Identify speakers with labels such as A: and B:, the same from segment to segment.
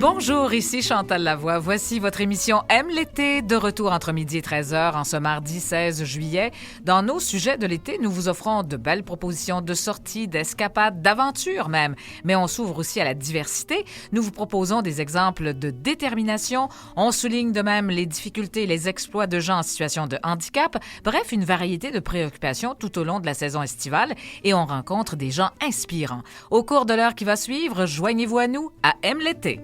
A: Bonjour, ici Chantal Lavoie. Voici votre émission Aime l'été, de retour entre midi et 13h en ce mardi 16 juillet. Dans nos sujets de l'été, nous vous offrons de belles propositions de sorties, d'escapades, d'aventures même. Mais on s'ouvre aussi à la diversité. Nous vous proposons des exemples de détermination. On souligne de même les difficultés et les exploits de gens en situation de handicap. Bref, une variété de préoccupations tout au long de la saison estivale. Et on rencontre des gens inspirants. Au cours de l'heure qui va suivre, joignez-vous à nous à Aime l'été.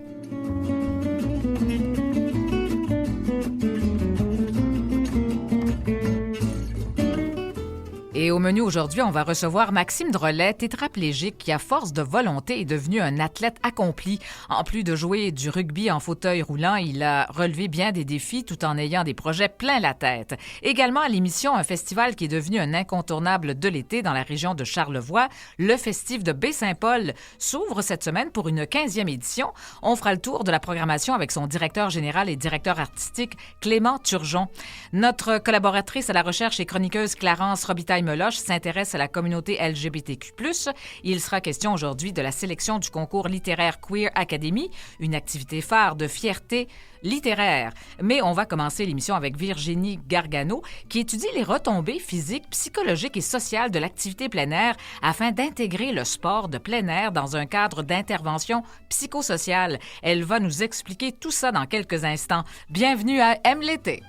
A: Et au menu aujourd'hui, on va recevoir Maxime Drolet, tétraplégique qui, à force de volonté, est devenu un athlète accompli. En plus de jouer du rugby en fauteuil roulant, il a relevé bien des défis tout en ayant des projets plein la tête. Également à l'émission, un festival qui est devenu un incontournable de l'été dans la région de Charlevoix, le Festif de Baie-Saint-Paul, s'ouvre cette semaine pour une 15e édition. On fera le tour de la programmation avec son directeur général et directeur artistique, Clément Turgeon. Notre collaboratrice à la recherche et chroniqueuse Clarence Robitaille-Meloche s'intéresse à la communauté LGBTQ+. Il sera question aujourd'hui de la sélection du concours littéraire Queer Academy, une activité phare de fierté littéraire. Mais on va commencer l'émission avec Virginie Gargano, qui étudie les retombées physiques, psychologiques et sociales de l'activité plein air afin d'intégrer le sport de plein air dans un cadre d'intervention psychosociale. Elle va nous expliquer tout ça dans quelques instants. Bienvenue à Aime l'été.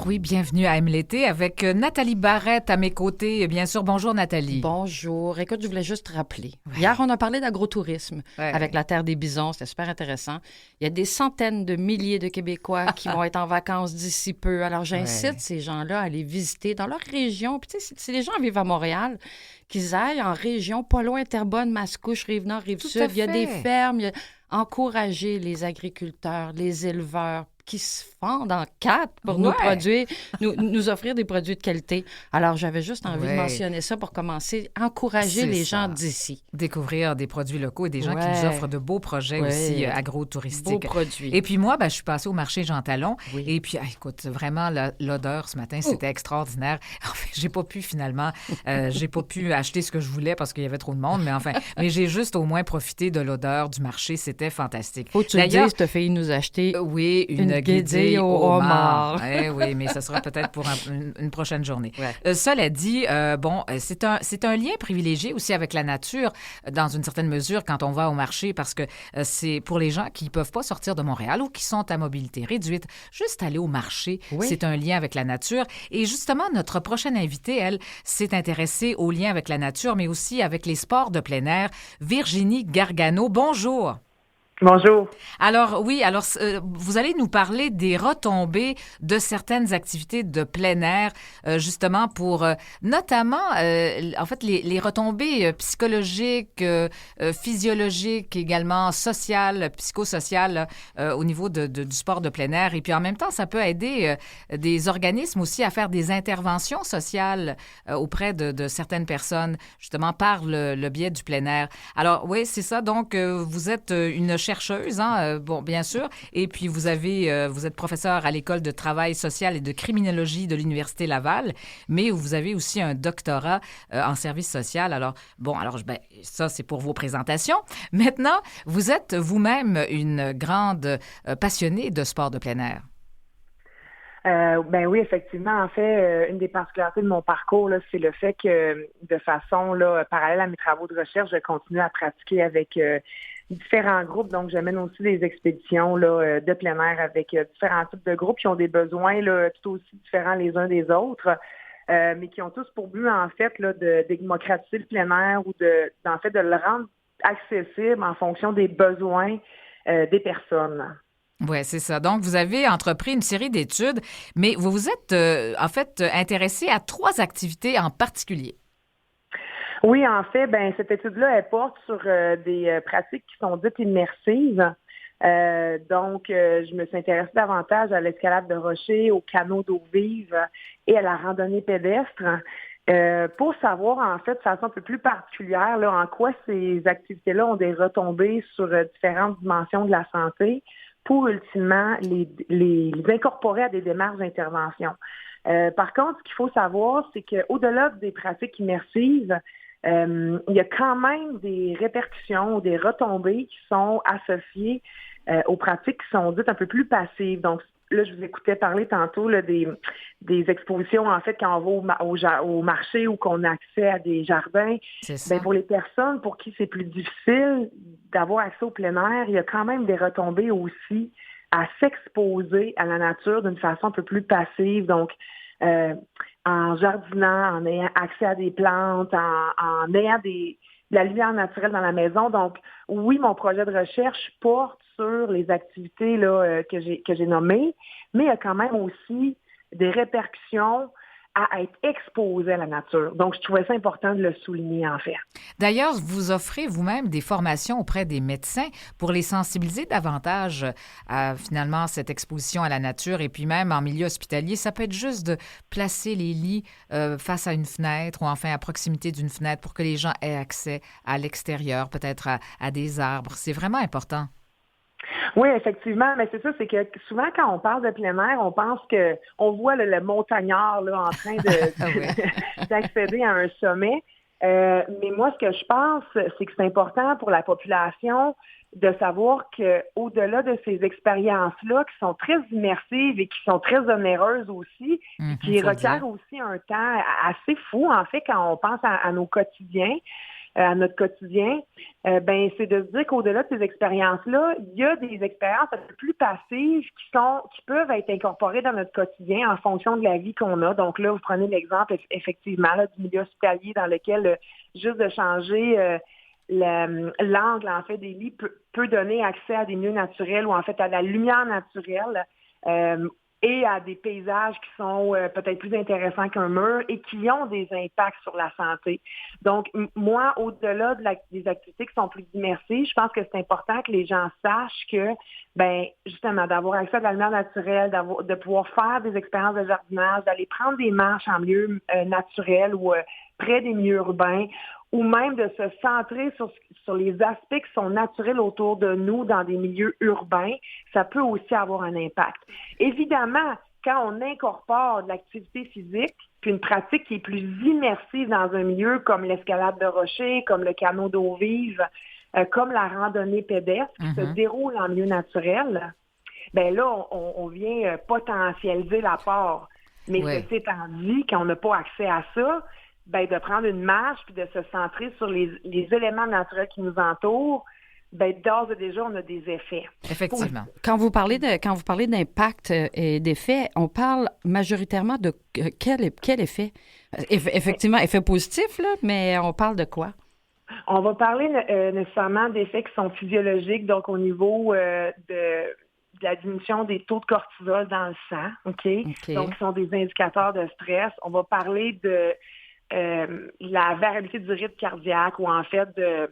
A: Oui, bienvenue à Aime l'été avec Nathalie Barrette à mes côtés. Bien sûr, bonjour Nathalie.
B: Bonjour. Écoute, je voulais juste te rappeler. Hier, on a parlé d'agro-tourisme avec la Terre des Bisons. C'était super intéressant. Il y a des centaines de milliers de Québécois qui vont être en vacances d'ici peu. Alors, j'incite ces gens-là à aller visiter dans leur région. Puis, tu sais, si les gens vivent à Montréal, qu'ils aillent en région, pas loin, Terrebonne, Mascouche, Rive-Nord, Rive-Sud. Il y a des fermes. Encourager les agriculteurs, les éleveurs, qui se fendent en quatre pour nous produire, nous offrir des produits de qualité. Alors, j'avais juste envie de mentionner ça pour commencer, encourager les gens d'ici.
A: Découvrir des produits locaux et des gens qui nous offrent de beaux projets aussi agro-touristiques.
B: Beaux produits.
A: Et puis moi, je suis passée au marché Jean Talon. Et puis, écoute, vraiment, l'odeur ce matin, c'était extraordinaire. En fait, j'ai pas pu finalement, j'ai pas pu acheter ce que je voulais parce qu'il y avait trop de monde, mais j'ai juste au moins profité de l'odeur du marché. C'était fantastique.
B: Faut que tu le dises, tu as failli nous acheter
A: une guédille au homard. Oui, mais ça sera peut-être pour une prochaine journée. Cela dit, c'est un lien privilégié aussi avec la nature, dans une certaine mesure, quand on va au marché, parce que c'est pour les gens qui ne peuvent pas sortir de Montréal ou qui sont à mobilité réduite, juste aller au marché, c'est un lien avec la nature. Et justement, notre prochaine invitée, elle, s'est intéressée au lien avec la nature, mais aussi avec les sports de plein air. Virginie Gargano, bonjour.
C: Bonjour.
A: Alors, vous allez nous parler des retombées de certaines activités de plein air, justement pour, notamment, en fait, les retombées psychologiques, physiologiques, également sociales, psychosociales, au niveau du sport de plein air. Et puis, en même temps, ça peut aider des organismes aussi à faire des interventions sociales auprès de certaines personnes, justement, par le biais du plein air. Alors, oui, c'est ça. Donc, vous êtes une chercheuse, bien sûr, et puis vous êtes professeur à l'École de travail social et de criminologie de l'Université Laval, mais vous avez aussi un doctorat en service social. Alors, ça, c'est pour vos présentations. Maintenant, vous êtes vous-même une grande passionnée de sport de plein air.
C: Oui, effectivement. En fait, une des particularités de mon parcours, là, c'est le fait que, de façon parallèle à mes travaux de recherche, je continue à pratiquer avec différents groupes. Donc, j'amène aussi des expéditions de plein air avec différents types de groupes qui ont des besoins tout aussi différents les uns des autres, mais qui ont tous pour but, en fait, de démocratiser le plein air ou de le rendre accessible en fonction des besoins des personnes.
A: Oui, c'est ça. Donc, vous avez entrepris une série d'études, mais vous vous êtes en fait intéressé à 3 activités en particulier.
C: Oui, en fait, cette étude-là, elle porte sur des pratiques qui sont dites immersives. Donc, je me suis intéressée davantage à l'escalade de rochers, au canot d'eau vive et à la randonnée pédestre pour savoir, en fait, de façon un peu plus particulière, là, en quoi ces activités-là ont des retombées sur différentes dimensions de la santé pour ultimement les incorporer à des démarches d'intervention. Par contre, ce qu'il faut savoir, c'est qu'au-delà des pratiques immersives, il y a quand même des répercussions ou des retombées qui sont associées aux pratiques qui sont dites un peu plus passives. Donc, là, je vous écoutais parler tantôt là, des expositions, en fait, quand on va au marché ou qu'on a accès à des jardins.
A: C'est ça.
C: Pour les personnes pour qui c'est plus difficile d'avoir accès au plein air, il y a quand même des retombées aussi à s'exposer à la nature d'une façon un peu plus passive. Donc, en jardinant, en ayant accès à des plantes, en ayant de la lumière naturelle dans la maison. Donc, oui, mon projet de recherche porte sur les activités là, que j'ai nommées, mais il y a quand même aussi des répercussions à être exposé à la nature. Donc, je trouvais ça important de le souligner, en fait.
A: D'ailleurs, vous offrez vous-même des formations auprès des médecins pour les sensibiliser davantage à, finalement, cette exposition à la nature et puis même en milieu hospitalier. Ça peut être juste de placer les lits face à une fenêtre ou enfin à proximité d'une fenêtre pour que les gens aient accès à l'extérieur, peut-être à des arbres. C'est vraiment important.
C: Oui, effectivement, mais c'est ça, c'est que souvent quand on parle de plein air, on pense on voit le montagnard là, en train d'accéder à un sommet. Mais moi, ce que je pense, c'est que c'est important pour la population de savoir qu'au-delà de ces expériences-là qui sont très immersives et qui sont très onéreuses aussi, qui requièrent aussi un temps assez fou, en fait, quand on pense à nos quotidiens, à notre quotidien, c'est de se dire qu'au-delà de ces expériences-là, il y a des expériences un peu plus passives qui peuvent être incorporées dans notre quotidien en fonction de la vie qu'on a. Donc là, vous prenez l'exemple effectivement là, du milieu hospitalier dans lequel juste de changer l'angle en fait des lits peut donner accès à des lieux naturels ou en fait à la lumière naturelle. Et à des paysages qui sont peut-être plus intéressants qu'un mur et qui ont des impacts sur la santé. Donc, moi, au-delà des activités qui sont plus immersives, je pense que c'est important que les gens sachent que, justement, d'avoir accès à de la lumière naturelle, de pouvoir faire des expériences de jardinage, d'aller prendre des marches en milieu naturel ou près des milieux urbains, ou même de se centrer sur les aspects qui sont naturels autour de nous dans des milieux urbains, ça peut aussi avoir un impact. Évidemment, quand on incorpore de l'activité physique, puis une pratique qui est plus immersive dans un milieu comme l'escalade de rochers, comme le canot d'eau vive, comme la randonnée pédestre qui se déroule en milieu naturel, là, on vient potentialiser l'apport. Mais ceci étant dit, quand on n'a pas accès à ça, de prendre une marche puis de se centrer sur les éléments naturels qui nous entourent, d'ores et déjà, on a des effets.
A: Effectivement.
B: Quand vous parlez d'impact et d'effet, on parle majoritairement de quel effet? Effectivement, effet positif, là, mais on parle de quoi?
C: On va parler nécessairement d'effets qui sont physiologiques, donc au niveau de la diminution des taux de cortisol dans le sang, OK? Donc, qui sont des indicateurs de stress. On va parler de la variabilité du rythme cardiaque ou en fait de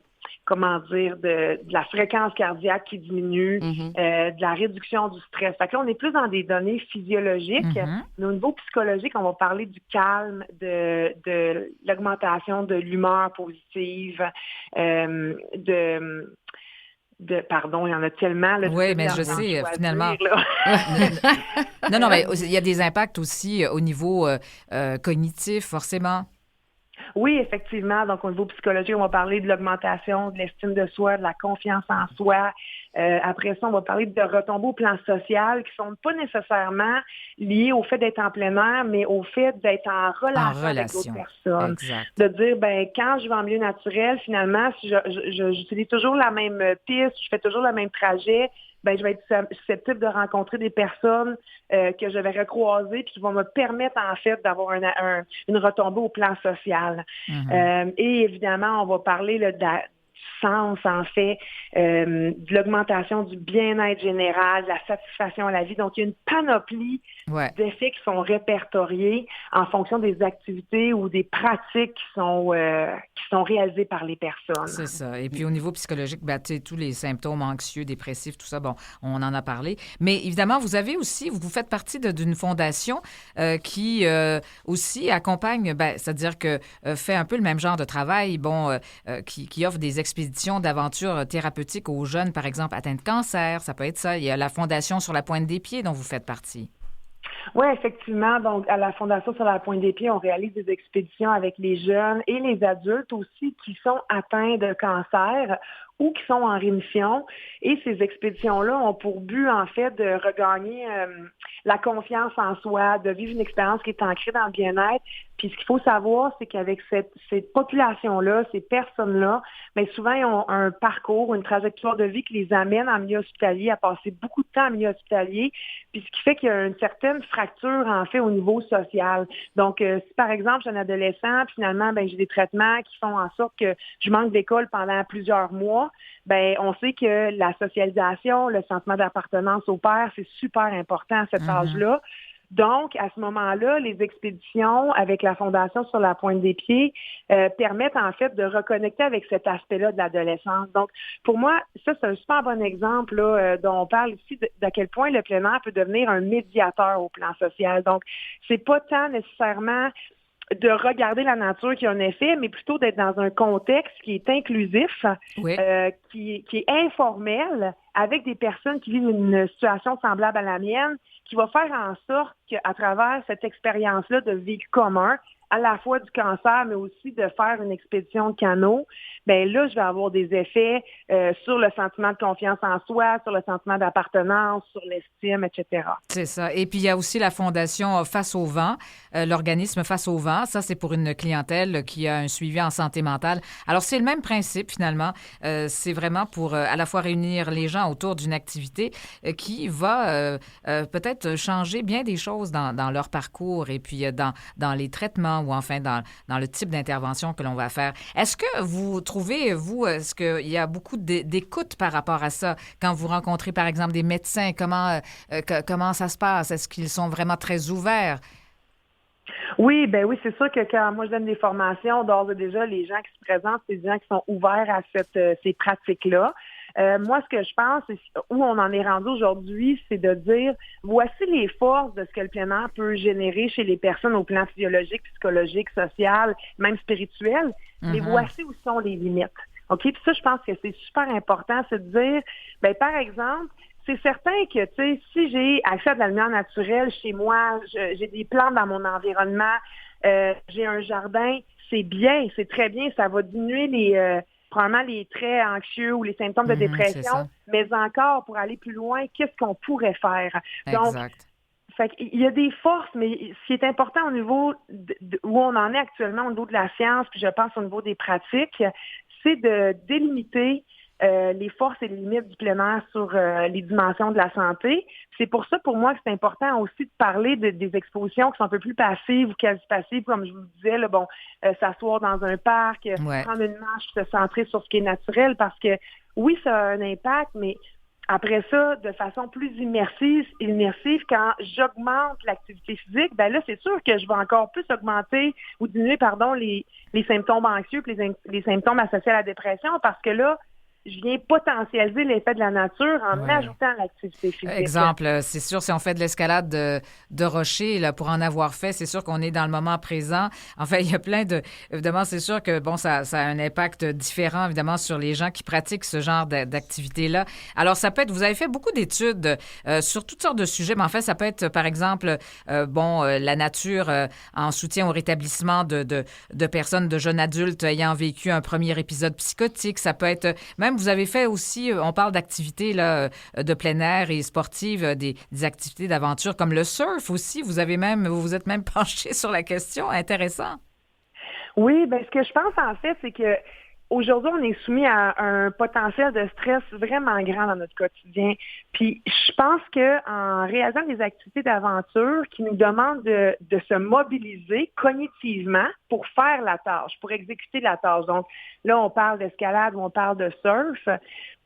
C: la fréquence cardiaque qui diminue, de la réduction du stress. Fait que là, on est plus dans des données physiologiques. Mais au niveau psychologique, on va parler du calme, de l'augmentation de l'humeur positive, pardon, il y en a tellement. Là,
A: oui, mais je sais, finalement. Non, mais il y a des impacts aussi au niveau cognitif, forcément.
C: Oui, effectivement. Donc, au niveau psychologique, on va parler de l'augmentation de l'estime de soi, de la confiance en soi. Après ça, on va parler de retombées au plan social qui sont pas nécessairement liées au fait d'être en plein air, mais au fait d'être en relation avec d'autres personnes.
A: Exact.
C: De dire, quand je vais en milieu naturel, finalement, si j'utilise toujours la même piste, je fais toujours le même trajet, je vais être susceptible de rencontrer des personnes que je vais recroiser puis qui vont me permettre, en fait, d'avoir une retombée au plan social. Et évidemment, on va parler là, sens, en fait, de l'augmentation du bien-être général, de la satisfaction à la vie. Donc, il y a une panoplie d'effets qui sont répertoriés en fonction des activités ou des pratiques qui sont réalisées par les personnes.
A: C'est ça. Et puis, au niveau psychologique, tous les symptômes anxieux, dépressifs, tout ça, bon, on en a parlé. Mais évidemment, vous faites partie d'une fondation qui aussi accompagne, c'est-à-dire que fait un peu le même genre de travail, qui offre des expéditions d'aventures thérapeutiques aux jeunes, par exemple, atteints de cancer, ça peut être ça. Il y a la Fondation Sur la Pointe des Pieds dont vous faites partie.
C: Oui, effectivement. Donc, à la Fondation Sur la Pointe des Pieds, on réalise des expéditions avec les jeunes et les adultes aussi qui sont atteints de cancer ou qui sont en rémission. Et ces expéditions-là ont pour but, en fait, de regagner la confiance en soi, de vivre une expérience qui est ancrée dans le bien-être. Puis ce qu'il faut savoir, c'est qu'avec cette population-là, ces personnes-là, bien souvent, ils ont un parcours, une trajectoire de vie qui les amène en milieu hospitalier, à passer beaucoup de temps en milieu hospitalier, puis ce qui fait qu'il y a une certaine fracture, en fait, au niveau social. Donc, si par exemple, je suis un adolescent, puis finalement, j'ai des traitements qui font en sorte que je manque d'école pendant plusieurs mois, on sait que la socialisation, le sentiment d'appartenance au père, c'est super important à cet âge-là. Donc, à ce moment-là, les expéditions avec la Fondation Sur la Pointe des Pieds permettent en fait de reconnecter avec cet aspect-là de l'adolescence. Donc, pour moi, ça, c'est un super bon exemple là, dont on parle ici d'à quel point le plein air peut devenir un médiateur au plan social. Donc, c'est pas tant nécessairement de regarder la nature qui a un effet, mais plutôt d'être dans un contexte qui est inclusif, qui est informel, avec des personnes qui vivent une situation semblable à la mienne, qui va faire en sorte qu'à travers cette expérience-là de vécu commun, à la fois du cancer, mais aussi de faire une expédition de canot, là, je vais avoir des effets sur le sentiment de confiance en soi, sur le sentiment d'appartenance, sur l'estime, etc.
A: C'est ça. Et puis, il y a aussi la Fondation Face au vent, l'organisme Face au vent. Ça, c'est pour une clientèle qui a un suivi en santé mentale. Alors, c'est le même principe, finalement. C'est vraiment pour à la fois réunir les gens autour d'une activité qui va peut-être changer bien des choses dans leur parcours et puis dans les traitements ou enfin dans le type d'intervention que l'on va faire. Est-ce que vous trouvez, est-ce qu'il y a beaucoup d'écoute par rapport à ça quand vous rencontrez, par exemple, des médecins? Comment ça se passe? Est-ce qu'ils sont vraiment très ouverts?
C: Oui, c'est sûr que quand moi je donne des formations, d'ores et déjà, les gens qui se présentent, c'est des gens qui sont ouverts à ces pratiques-là. Moi, ce que je pense, et où on en est rendu aujourd'hui, c'est de dire, voici les forces de ce que le plein air peut générer chez les personnes au plan physiologique, psychologique, social, même spirituel, mais voici où sont les limites. OK? Puis ça, je pense que c'est super important, c'est de dire, par exemple, c'est certain que, tu sais, si j'ai accès à de la lumière naturelle chez moi, j'ai des plantes dans mon environnement, j'ai un jardin, c'est bien, c'est très bien, ça va diminuer probablement les traits anxieux ou les symptômes de dépression, mais encore, pour aller plus loin, qu'est-ce qu'on pourrait faire? Donc, il y a des forces, mais ce qui est important au niveau où on en est actuellement, au niveau de la science, puis je pense au niveau des pratiques, c'est de délimiter les forces et les limites du plein air sur les dimensions de la santé. C'est pour ça, pour moi, que c'est important aussi de parler des expositions qui sont un peu plus passives ou quasi-passives, comme je vous le disais, s'asseoir dans un parc, prendre une marche, se centrer sur ce qui est naturel, parce que oui, ça a un impact, mais après ça, de façon plus immersive, quand j'augmente l'activité physique, là, c'est sûr que je vais encore plus augmenter ou diminuer, les symptômes anxieux et les symptômes associés à la dépression, parce que là, je viens potentialiser l'effet de la nature en ajoutant l'activité physique.
A: Exemple, c'est sûr, si on fait de l'escalade de rochers, là, pour en avoir fait, c'est sûr qu'on est dans le moment présent. Enfin, il y a plein de... Évidemment, c'est sûr que, ça a un impact différent, évidemment, sur les gens qui pratiquent ce genre d'activité-là. Alors, ça peut être... Vous avez fait beaucoup d'études sur toutes sortes de sujets, mais en fait, ça peut être, par exemple, la nature en soutien au rétablissement de personnes, de jeunes adultes ayant vécu un premier épisode psychotique. Ça peut être... Même vous avez fait aussi, on parle d'activités là, de plein air et sportives, des activités d'aventure comme le surf aussi. Vous vous êtes même penché sur la question. Intéressant.
C: Oui, ce que je pense en fait, c'est que aujourd'hui, on est soumis à un potentiel de stress vraiment grand dans notre quotidien. Puis je pense qu'en réalisant des activités d'aventure qui nous demandent de se mobiliser cognitivement pour faire la tâche, pour exécuter la tâche. Donc là, on parle d'escalade ou on parle de surf.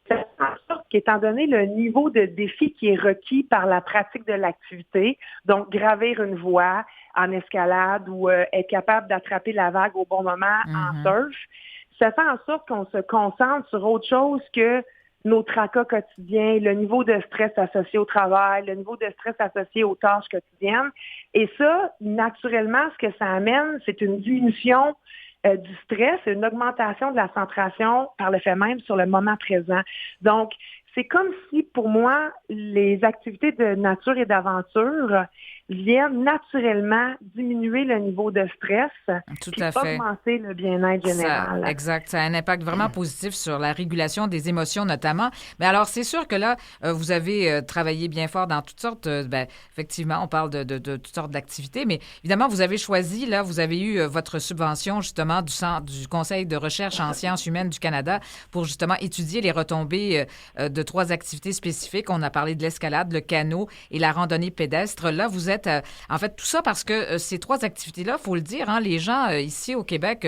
C: Ça fait en sorte qu'étant donné le niveau de défi qui est requis par la pratique de l'activité, donc gravir une voie en escalade ou être capable d'attraper la vague au bon moment en surf, ça fait en sorte qu'on se concentre sur autre chose que nos tracas quotidiens, le niveau de stress associé au travail, le niveau de stress associé aux tâches quotidiennes. Et ça, naturellement, ce que ça amène, c'est une diminution du stress, une augmentation de la concentration par le fait même sur le moment présent. Donc, c'est comme si, pour moi, les activités de nature et d'aventure viennent naturellement diminuer le niveau de stress et augmenter le bien-être général.
A: Exact. Ça a un impact vraiment positif sur la régulation des émotions notamment. Mais alors, c'est sûr que là, vous avez travaillé bien fort dans toutes sortes, effectivement, on parle de toutes sortes d'activités, mais évidemment, vous avez choisi, là, vous avez eu votre subvention justement du Conseil de recherche en sciences humaines du Canada pour justement étudier les retombées de 3 activités spécifiques. On a parlé de l'escalade, le canot et la randonnée pédestre. Là, vous êtes en fait, tout ça parce que ces 3 activités-là, il faut le dire, les gens ici au Québec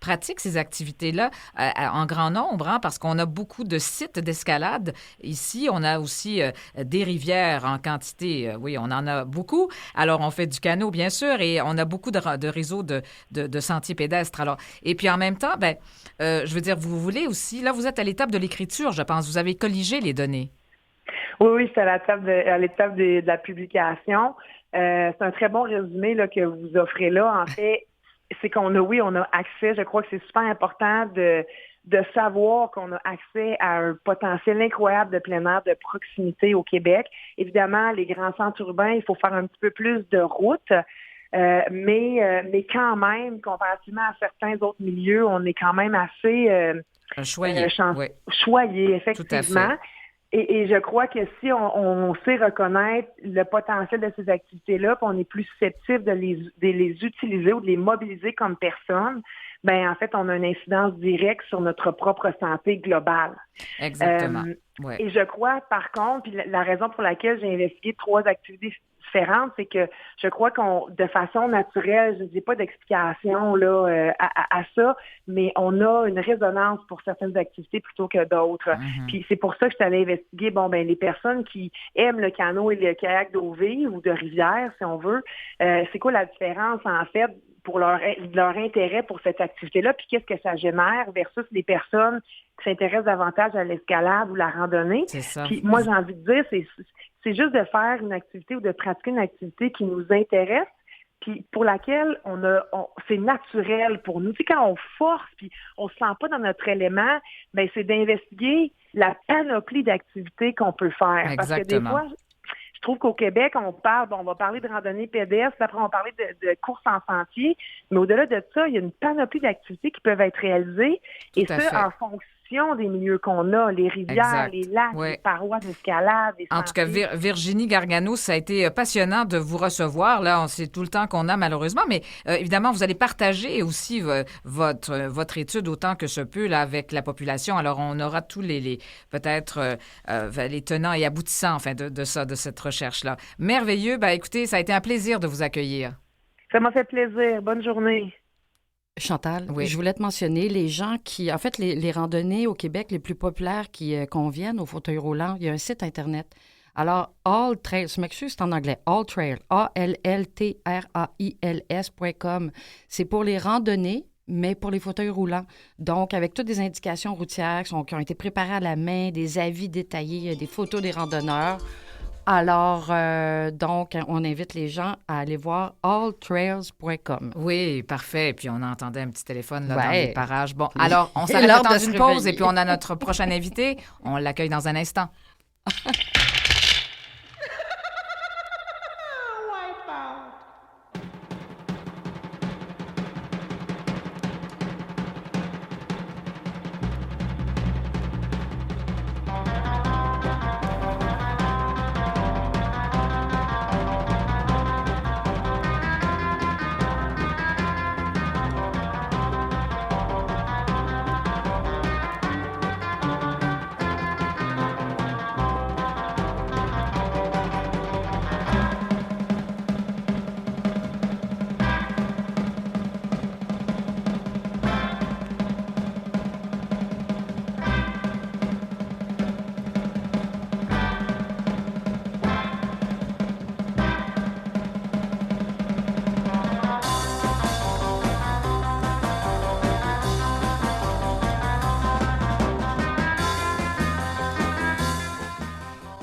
A: pratiquent ces activités-là en grand nombre, parce qu'on a beaucoup de sites d'escalade. Ici, on a aussi des rivières en quantité. Oui, on en a beaucoup. Alors, on fait du canot, bien sûr, et on a beaucoup de réseaux de sentiers pédestres. Alors, et puis en même temps, je veux dire, vous voulez aussi, là, vous êtes à l'étape de l'écriture, je pense. Vous avez colligé les données.
C: Oui, c'est à l'étape de la publication. C'est un très bon résumé là, que vous offrez là. En fait, c'est on a accès. Je crois que c'est super important de savoir qu'on a accès à un potentiel incroyable de plein air de proximité au Québec. Évidemment, les grands centres urbains, il faut faire un petit peu plus de route. Mais quand même, comparativement à certains autres milieux, on est quand même assez choyé, effectivement.
A: Tout à fait.
C: Et je crois que si on sait reconnaître le potentiel de ces activités-là, puis on est plus susceptible de les utiliser ou de les mobiliser comme personne, en fait, on a une incidence directe sur notre propre santé globale.
A: Exactement.
C: Et je crois, par contre, puis la raison pour laquelle j'ai investigué 3 activités différentes, c'est que je crois de façon naturelle, je ne dis pas d'explication là à ça, mais on a une résonance pour certaines activités plutôt que d'autres. Puis c'est pour ça que je suis allée investiguer, les personnes qui aiment le canot et le kayak d'eau vive ou de rivière, si on veut, c'est quoi la différence en fait pour leur intérêt pour cette activité-là, puis qu'est-ce que ça génère versus les personnes qui s'intéressent davantage à l'escalade ou la randonnée.
A: C'est ça.
C: Puis moi, j'ai envie de dire, c'est juste de faire une activité ou de pratiquer une activité qui nous intéresse, puis pour laquelle c'est naturel pour nous. Tu sais, quand on force, puis on se sent pas dans notre élément, c'est d'investiguer la panoplie d'activités qu'on peut faire.
A: Exactement.
C: Parce que des fois, je trouve qu'au Québec, on va parler de randonnée pédestre, après on va parler de course en sentier, mais au-delà de ça, il y a une panoplie d'activités qui peuvent être réalisées, et ça en fonction des milieux qu'on a, les rivières, les lacs, les parois d'escalade.
A: En tout cas, Virginie Gargano, ça a été passionnant de vous recevoir. Là, c'est tout le temps qu'on a malheureusement, mais évidemment, vous allez partager aussi votre étude autant que se peut là, avec la population. Alors, on aura tous peut-être les tenants et aboutissants de cette recherche-là. Merveilleux. Écoutez, ça a été un plaisir de vous accueillir.
C: Ça m'a fait plaisir. Bonne journée.
B: Chantal, je voulais te mentionner les gens qui, en fait, les randonnées au Québec les plus populaires qui conviennent aux fauteuils roulants, il y a un site Internet. Alors, All Trails, je m'excuse, c'est en anglais, All Trails, ALLTRAILS.com. C'est pour les randonnées, mais pour les fauteuils roulants. Donc, avec toutes des indications routières qui ont été préparées à la main, des avis détaillés, des photos des randonneurs. Alors, donc, on invite les gens à aller voir alltrails.com.
A: Oui, parfait. Puis on entendait un petit téléphone là, dans les parages. Bon, alors, on s'arrête dans une pause et puis on a notre prochain invité. On l'accueille dans un instant.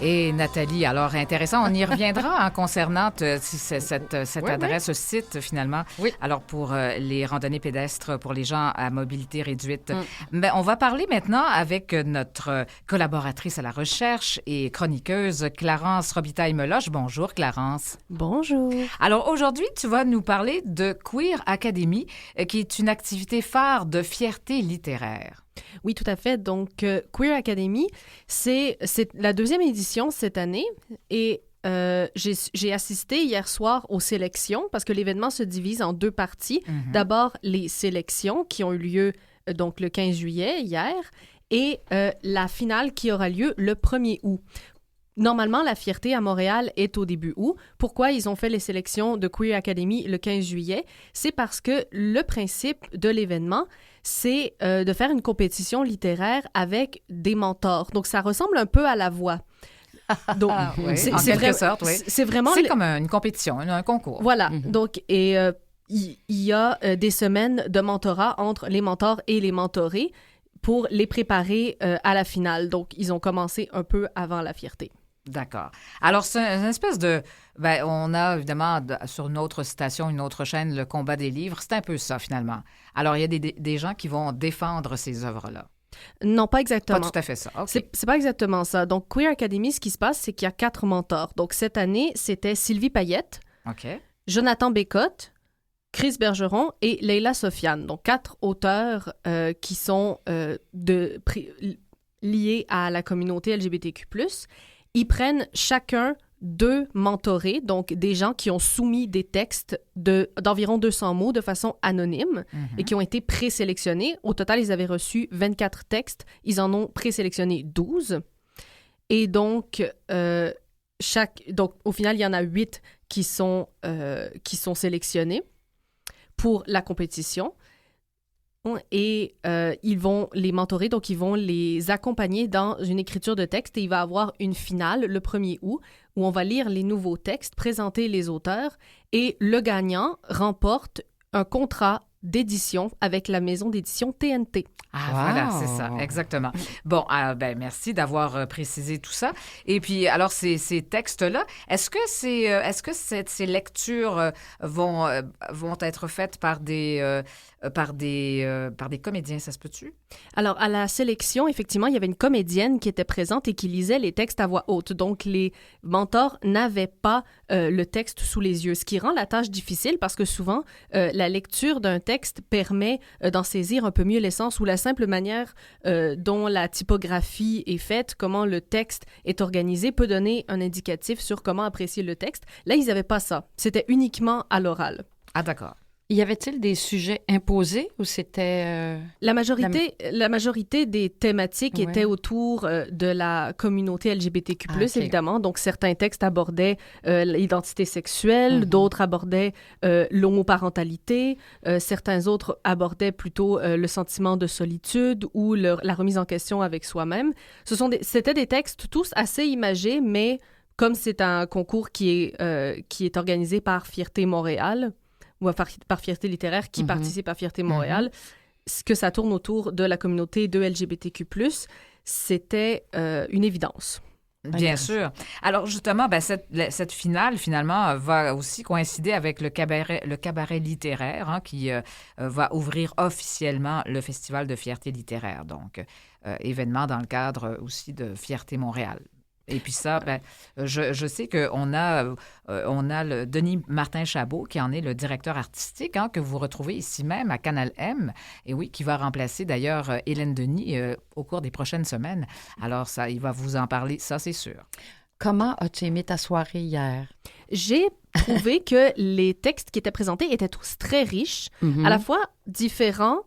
A: Et Nathalie, alors intéressant, on y reviendra concernant cette adresse, ce site finalement.
B: Oui.
A: Alors pour les randonnées pédestres, pour les gens à mobilité réduite. Mais on va parler maintenant avec notre collaboratrice à la recherche et chroniqueuse Clarence Robitaille-Meloche. Bonjour Clarence.
D: Bonjour.
A: Alors aujourd'hui, tu vas nous parler de Queer Academy, qui est une activité phare de fierté littéraire.
D: Oui, tout à fait. Donc, Queer Academy, c'est la 2e édition cette année et j'ai assisté hier soir aux sélections parce que l'événement se divise en 2 parties. Mm-hmm. D'abord, les sélections qui ont eu lieu donc le 15 juillet, hier, et la finale qui aura lieu le 1er août. Normalement, la fierté à Montréal est au début août. Pourquoi ils ont fait les sélections de Queer Academy le 15 juillet? C'est parce que le principe de l'événement, c'est de faire une compétition littéraire avec des mentors. Donc, ça ressemble un peu à La Voix. Donc,
A: oui, en quelque sorte, oui.
D: C'est vraiment...
A: C'est comme une compétition, un concours.
D: Voilà. Mm-hmm. Donc, et il y a des semaines de mentorat entre les mentors et les mentorés pour les préparer à la finale. Donc, ils ont commencé un peu avant la fierté.
A: D'accord. Alors, c'est une espèce de... on a évidemment sur une autre station, une autre chaîne, le combat des livres. C'est un peu ça, finalement. Alors, il y a des gens qui vont défendre ces œuvres-là.
D: Non, pas exactement.
A: Pas tout à fait ça. Okay.
D: C'est pas exactement ça. Donc, Queer Academy, ce qui se passe, c'est qu'il y a 4 mentors. Donc, cette année, c'était Sylvie Payette, Jonathan Bécotte, Chris Bergeron et Leila Sofiane. Donc, 4 auteurs qui sont liés à la communauté LGBTQ+. Ils prennent chacun 2 mentorés, donc des gens qui ont soumis des textes d'environ 200 mots de façon anonyme et qui ont été présélectionnés. Au total, ils avaient reçu 24 textes. Ils en ont présélectionné 12. Et donc, donc au final, il y en a 8 qui sont sélectionnés pour la compétition. Et ils vont les mentorer, donc ils vont les accompagner dans une écriture de texte et il va y avoir une finale le 1er août où on va lire les nouveaux textes, présenter les auteurs et le gagnant remporte un contrat d'édition avec la maison d'édition TNT.
A: Ah, voilà, c'est ça, exactement. Bon, merci d'avoir précisé tout ça. Et puis, alors, ces textes-là, est-ce que ces lectures vont être faites par des comédiens, ça se peut-tu?
D: Alors, à la sélection, effectivement, il y avait une comédienne qui était présente et qui lisait les textes à voix haute. Donc, les mentors n'avaient pas le texte sous les yeux, ce qui rend la tâche difficile parce que souvent, la lecture d'un texte permet d'en saisir un peu mieux l'essence ou la simple manière dont la typographie est faite, comment le texte est organisé, peut donner un indicatif sur comment apprécier le texte. Là, ils n'avaient pas ça. C'était uniquement à l'oral.
A: Ah, d'accord.
B: Y avait-il des sujets imposés ou c'était...
D: La majorité des thématiques étaient autour de la communauté LGBTQ+, évidemment. Donc, certains textes abordaient l'identité sexuelle, d'autres abordaient l'homoparentalité, certains autres abordaient plutôt le sentiment de solitude ou la remise en question avec soi-même. C'était des textes tous assez imagés, mais comme c'est un concours qui est organisé par Fierté Montréal, ou par Fierté littéraire, qui participe à Fierté Montréal, ce que ça tourne autour de la communauté de LGBTQ+, c'était une évidence.
A: Bien sûr. Alors, justement, cette finale, finalement, va aussi coïncider avec le cabaret littéraire qui va ouvrir officiellement le Festival de Fierté littéraire. Donc, événement dans le cadre aussi de Fierté Montréal. Et puis ça, je sais qu'on a le Denis Martin-Chabot, qui en est le directeur artistique, que vous retrouvez ici même à Canal M, et oui, qui va remplacer d'ailleurs Hélène Denis au cours des prochaines semaines. Alors, ça, il va vous en parler, ça, c'est sûr.
B: Comment as-tu aimé ta soirée hier?
D: J'ai trouvé que les textes qui étaient présentés étaient tous très riches, à la fois différents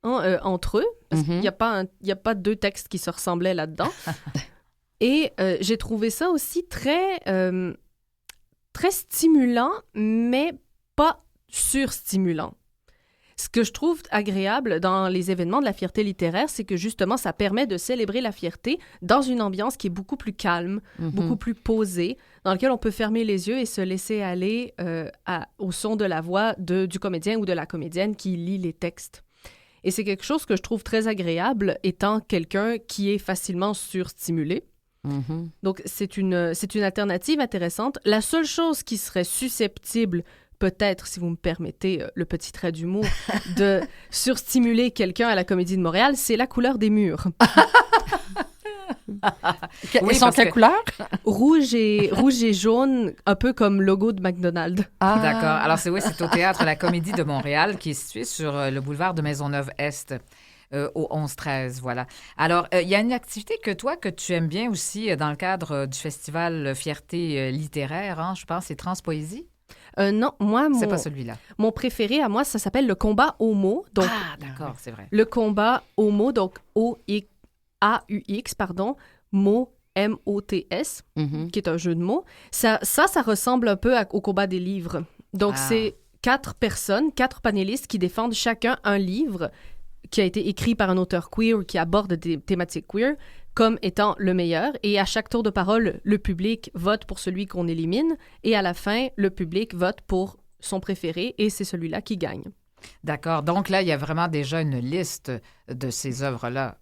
D: entre eux, parce qu'il n'y a pas 2 textes qui se ressemblaient là-dedans. Et j'ai trouvé ça aussi très stimulant, mais pas surstimulant. Ce que je trouve agréable dans les événements de la fierté littéraire, c'est que justement, ça permet de célébrer la fierté dans une ambiance qui est beaucoup plus calme, beaucoup plus posée, dans laquelle on peut fermer les yeux et se laisser aller au son de la voix du comédien ou de la comédienne qui lit les textes. Et c'est quelque chose que je trouve très agréable, étant quelqu'un qui est facilement surstimulé.
B: Mm-hmm.
D: Donc, c'est une alternative intéressante. La seule chose qui serait susceptible, peut-être, si vous me permettez le petit trait d'humour, de surstimuler quelqu'un à la Comédie de Montréal, c'est la couleur des murs.
B: Ils sont quelle couleur?
D: Rouge et jaune, un peu comme logo de McDonald's.
A: Ah. D'accord. Alors, c'est au Théâtre La Comédie de Montréal, qui est situé sur le boulevard de Maisonneuve-Est. Au 11-13, voilà. Alors, il y a une activité que tu aimes bien aussi dans le cadre du festival Fierté littéraire, hein, je pense, c'est Transpoésie?
D: Non, moi,
A: c'est pas celui-là.
D: Mon préféré à moi, ça s'appelle le combat homo. Donc,
A: d'accord, c'est vrai.
D: Le combat homo, donc O-A-U-X, pardon, mot M-O-T-S, qui est un jeu de mots. Ça ressemble un peu au combat des livres. Donc, c'est 4 panélistes qui défendent chacun un livre qui a été écrit par un auteur queer qui aborde des thématiques queer comme étant le meilleur. Et à chaque tour de parole, le public vote pour celui qu'on élimine. Et à la fin, le public vote pour son préféré et c'est celui-là qui gagne.
A: D'accord. Donc là, il y a vraiment déjà une liste de ces œuvres-là.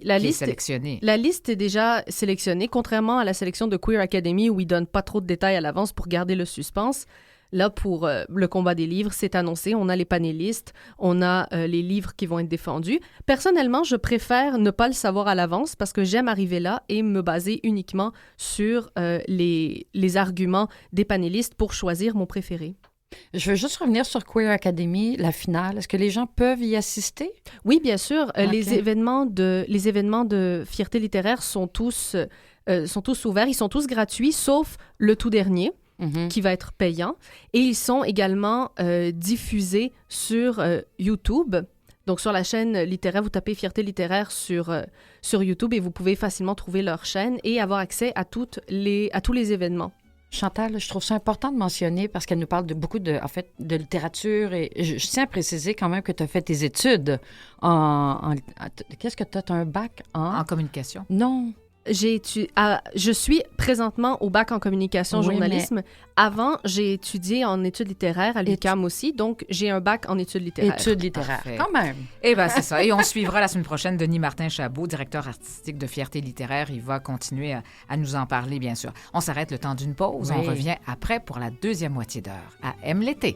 D: La liste
A: est sélectionnée.
D: La liste est déjà sélectionnée, contrairement à la sélection de Queer Academy où ils ne donnent pas trop de détails à l'avance pour garder le suspense. Là, pour le combat des livres, c'est annoncé. On a les panélistes, on a les livres qui vont être défendus. Personnellement, je préfère ne pas le savoir à l'avance parce que j'aime arriver là et me baser uniquement sur les arguments des panélistes pour choisir mon préféré.
B: Je veux juste revenir sur Queer Academy, la finale. Est-ce que les gens peuvent y assister?
D: Oui, bien sûr.
B: Okay.
D: Les événements de fierté littéraire sont tous ouverts. Ils sont tous gratuits, sauf le tout dernier. Qui va être payant. Et ils sont également diffusés sur YouTube. Donc, sur la chaîne littéraire, vous tapez Fierté littéraire sur YouTube et vous pouvez facilement trouver leur chaîne et avoir accès à tous les événements.
B: Chantal, je trouve ça important de mentionner parce qu'elle nous parle beaucoup de littérature et je tiens à préciser quand même que tu as fait tes études qu'est-ce que tu as? Tu as un bac en
A: communication?
B: Non.
D: Je suis présentement au bac en communication journalisme. Mais... Avant, j'ai étudié en études littéraires à l'UQAM aussi, donc j'ai un bac en études littéraires.
B: Études littéraires, parfait. Quand même.
A: Eh bien, c'est ça. Et on suivra la semaine prochaine Denis Martin-Chabot, directeur artistique de Fierté littéraire. Il va continuer à nous en parler, bien sûr. On s'arrête le temps d'une pause. Oui. On revient après pour la deuxième moitié d'heure à Aime l'été.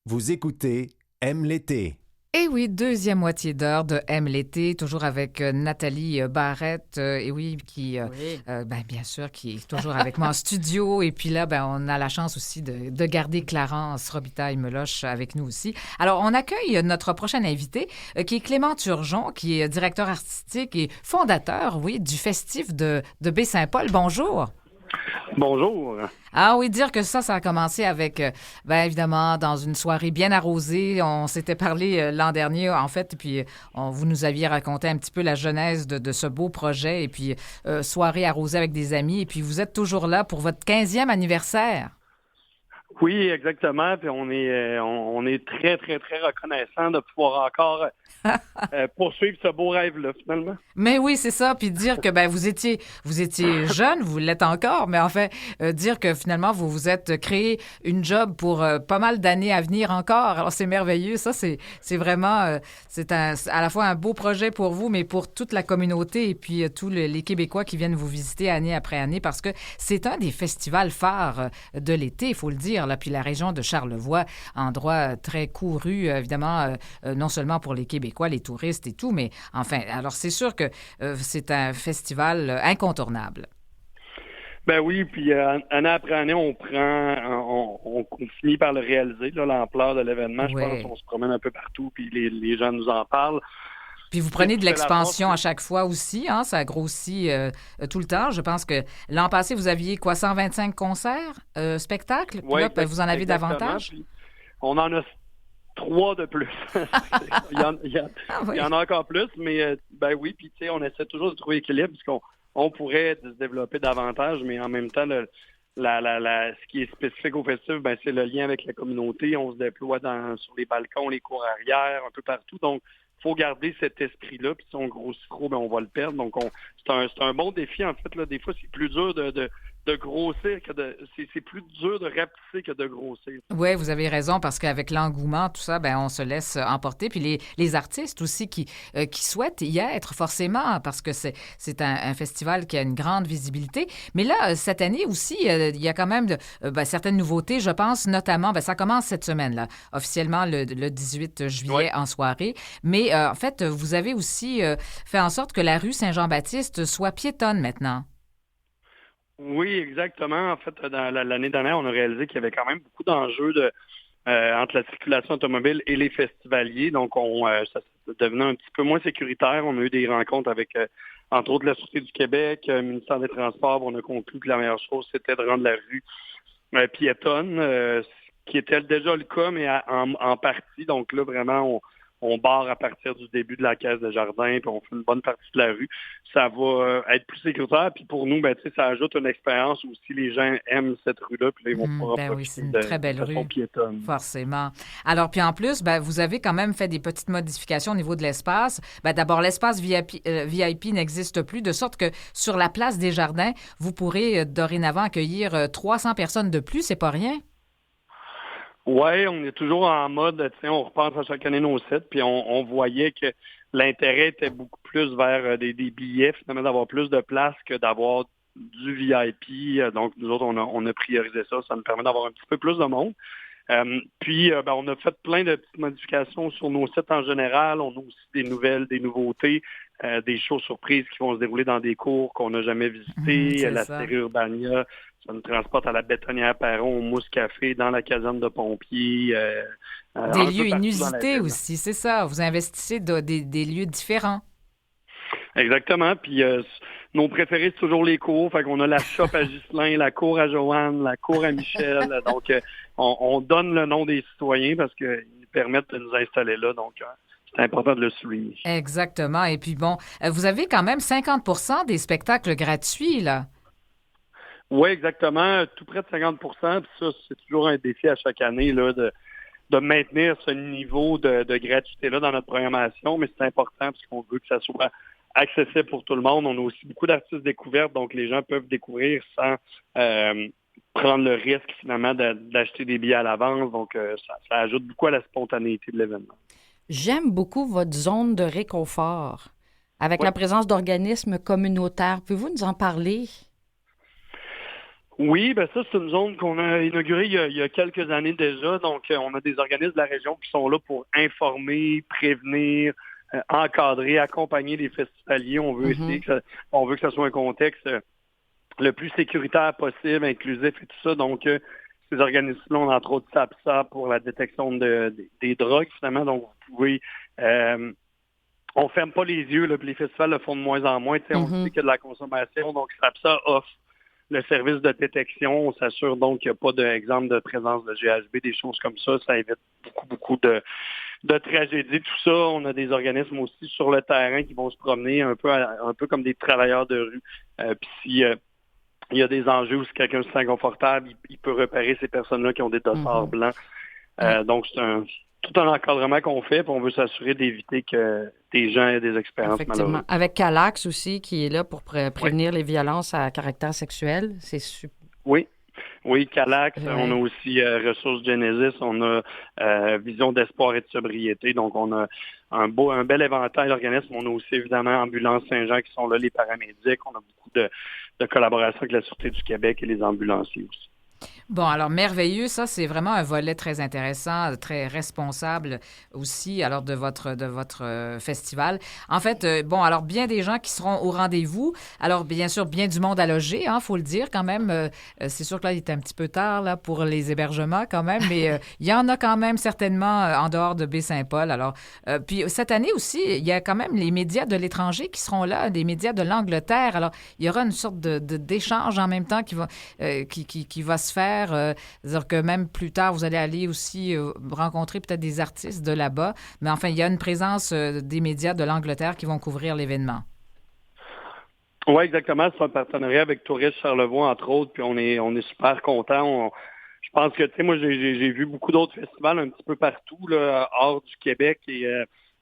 E: Vous écoutez Aime l'été.
A: Et oui, deuxième moitié d'heure de Aime l'été, toujours avec Nathalie Barrette, bien sûr, qui est toujours avec moi en studio. Et puis là, on a la chance aussi de garder Clarence Robitaille-Meloche avec nous aussi. Alors, on accueille notre prochaine invité, qui est Clément Turgeon, qui est directeur artistique et fondateur, du festif de Baie-Saint-Paul. Bonjour.
F: Bonjour.
A: Ah oui, dire que ça a commencé avec, évidemment, dans une soirée bien arrosée. On s'était parlé l'an dernier, en fait, et puis vous nous aviez raconté un petit peu la genèse de ce beau projet, et puis soirée arrosée avec des amis, et puis vous êtes toujours là pour votre 15e anniversaire.
F: Oui, exactement. Puis on est très, très, très reconnaissant de pouvoir encore poursuivre ce beau rêve-là, finalement.
A: Mais oui, c'est ça. Puis dire que vous étiez jeune, vous l'êtes encore, mais en fait, dire que finalement, vous vous êtes créé une job pour pas mal d'années à venir encore. Alors, c'est merveilleux. Ça, c'est vraiment, c'est à la fois un beau projet pour vous, mais pour toute la communauté et puis tous les Québécois qui viennent vous visiter année après année, parce que c'est un des festivals phares de l'été, il faut le dire. Là, puis la région de Charlevoix, endroit très couru, évidemment, non seulement pour les Québécois, les touristes et tout, mais enfin, alors c'est sûr que c'est un festival incontournable.
F: Ben oui, puis année après année, on finit par le réaliser, là, l'ampleur de l'événement. Je pense qu'on se promène un peu partout, puis les gens nous en parlent.
A: Puis vous prenez de l'expansion à chaque fois aussi, hein? Ça grossit tout le temps. Je pense que l'an passé, vous aviez 125 concerts, spectacles? Puis là, vous en avez davantage?
F: Puis on en a 3 de plus. il y en a encore plus, mais oui, puis tu sais, on essaie toujours de trouver l'équilibre, puisqu'on pourrait se développer davantage, mais en même temps, ce qui est spécifique au festival, c'est le lien avec la communauté. On se déploie sur les balcons, les cours arrière, un peu partout. Donc, faut garder cet esprit-là, puis si on grossit trop, ben on va le perdre. Donc, c'est un bon défi, en fait. Là. Des fois, c'est plus dur de grossir c'est plus dur de rapetisser que de grossir.
A: Oui, vous avez raison, parce qu'avec l'engouement, tout ça, ben on se laisse emporter. Puis les artistes aussi qui souhaitent y être forcément, parce que c'est un festival qui a une grande visibilité. Mais là, cette année aussi, il y a quand même certaines nouveautés, je pense, notamment, ça commence cette semaine, là, officiellement le 18 juillet en soirée. Mais en fait, vous avez aussi fait en sorte que la rue Saint-Jean-Baptiste soit piétonne maintenant.
F: Oui, exactement. En fait, dans l'année dernière, on a réalisé qu'il y avait quand même beaucoup d'enjeux entre la circulation automobile et les festivaliers. Donc, ça devenait un petit peu moins sécuritaire. On a eu des rencontres avec, entre autres, la Sûreté du Québec, le ministère des Transports. On a conclu que la meilleure chose, c'était de rendre la rue piétonne, ce qui était déjà le cas, mais en partie. Donc là, vraiment, on barre à partir du début de la caisse de jardin, puis on fait une bonne partie de la rue. Ça va être plus sécuritaire, puis pour nous, ça ajoute une expérience où si les gens aiment cette rue-là, puis là, ils vont pouvoir profiter
A: oui, c'est une très belle rue,
F: piétonne.
A: Forcément. Alors, puis en plus, vous avez quand même fait des petites modifications au niveau de l'espace. D'abord, l'espace VIP n'existe plus, de sorte que sur la place des Jardins, vous pourrez dorénavant accueillir 300 personnes de plus, c'est pas rien?
F: Oui, on est toujours en mode, on repense à chaque année nos sites, puis on voyait que l'intérêt était beaucoup plus vers des billets, finalement, d'avoir plus de place que d'avoir du VIP. Donc, nous autres, on a priorisé ça. Ça nous permet d'avoir un petit peu plus de monde. Puis, on a fait plein de petites modifications sur nos sites en général. On a aussi des nouvelles, des nouveautés, des shows surprises qui vont se dérouler dans des cours qu'on n'a jamais visités. La série Urbania, ça nous transporte à la Bétonnière Perron, au Mousse Café, dans la caserne de pompiers.
A: Des lieux inusités aussi, c'est ça. Vous investissez des lieux différents.
F: Exactement. Puis nos préférés, c'est toujours les cours. Fait qu'on a la shop à Ghislain, la cour à Joanne, la cour à Michel. Donc, on donne le nom des citoyens parce qu'ils nous permettent de nous installer là. Donc, c'est important de le souligner.
A: Exactement. Et puis, vous avez quand même 50% des spectacles gratuits, là.
F: Oui, exactement. Tout près de 50%. Puis ça, c'est toujours un défi à chaque année là, de maintenir ce niveau de gratuité-là dans notre programmation. Mais c'est important parce qu'on veut que ça soit accessible pour tout le monde. On a aussi beaucoup d'artistes découvertes, donc les gens peuvent découvrir sans prendre le risque, finalement, d'acheter des billets à l'avance. Donc, ça ajoute beaucoup à la spontanéité de l'événement.
B: J'aime beaucoup votre zone de réconfort avec la présence d'organismes communautaires. Pouvez-vous nous en parler?
F: Oui, ça, c'est une zone qu'on a inaugurée il y a quelques années déjà. Donc, on a des organismes de la région qui sont là pour informer, prévenir, encadrer, accompagner les festivaliers. On veut essayer que ça soit un contexte le plus sécuritaire possible, inclusif et tout ça. Donc, ces organismes-là ont entre autres SAPSA pour la détection des drogues, finalement. Donc, vous pouvez... on ferme pas les yeux, là, puis les festivals le font de moins en moins. On sait qu'il y a de la consommation. Donc, SAPSA offre le service de détection. On s'assure donc qu'il n'y a pas d'exemple de présence de GHB, des choses comme ça. Ça évite beaucoup de tragédies, tout ça. On a des organismes aussi sur le terrain qui vont se promener un peu comme des travailleurs de rue. Puis si il y a des enjeux où si quelqu'un se sent inconfortable, il peut repérer ces personnes-là qui ont des dossards blancs. Donc, c'est tout un encadrement qu'on fait, puis on veut s'assurer d'éviter que des gens aient des expériences malheureuses.
B: Avec Calax aussi, qui est là pour prévenir les violences à caractère sexuel. C'est super.
F: Oui, Calax, on a aussi Ressources Genesis, on a Vision d'espoir et de sobriété. Donc, on a un bel éventail d'organismes. On a aussi, évidemment, Ambulance Saint-Jean qui sont là, les paramédics. On a beaucoup de collaboration avec la Sûreté du Québec et les ambulanciers aussi.
A: Bon, alors merveilleux, ça c'est vraiment un volet très intéressant, très responsable aussi alors de votre festival. En fait, alors bien des gens qui seront au rendez-vous. Alors bien sûr, bien du monde à loger, faut le dire quand même. C'est sûr que là, il est un petit peu tard là pour les hébergements quand même, mais il y en a quand même certainement en dehors de Baie-Saint-Paul. Alors, puis cette année aussi, il y a quand même les médias de l'étranger qui seront là, des médias de l'Angleterre. Alors, il y aura une sorte d'échange en même temps qui va se faire. C'est-à-dire que même plus tard, vous allez aller aussi rencontrer peut-être des artistes de là-bas. Mais enfin, il y a une présence des médias de l'Angleterre qui vont couvrir l'événement.
F: Oui, exactement. C'est un partenariat avec Tourisme Charlevoix, entre autres, puis on est super contents. Je pense que, moi, j'ai vu beaucoup d'autres festivals un petit peu partout, là, hors du Québec, et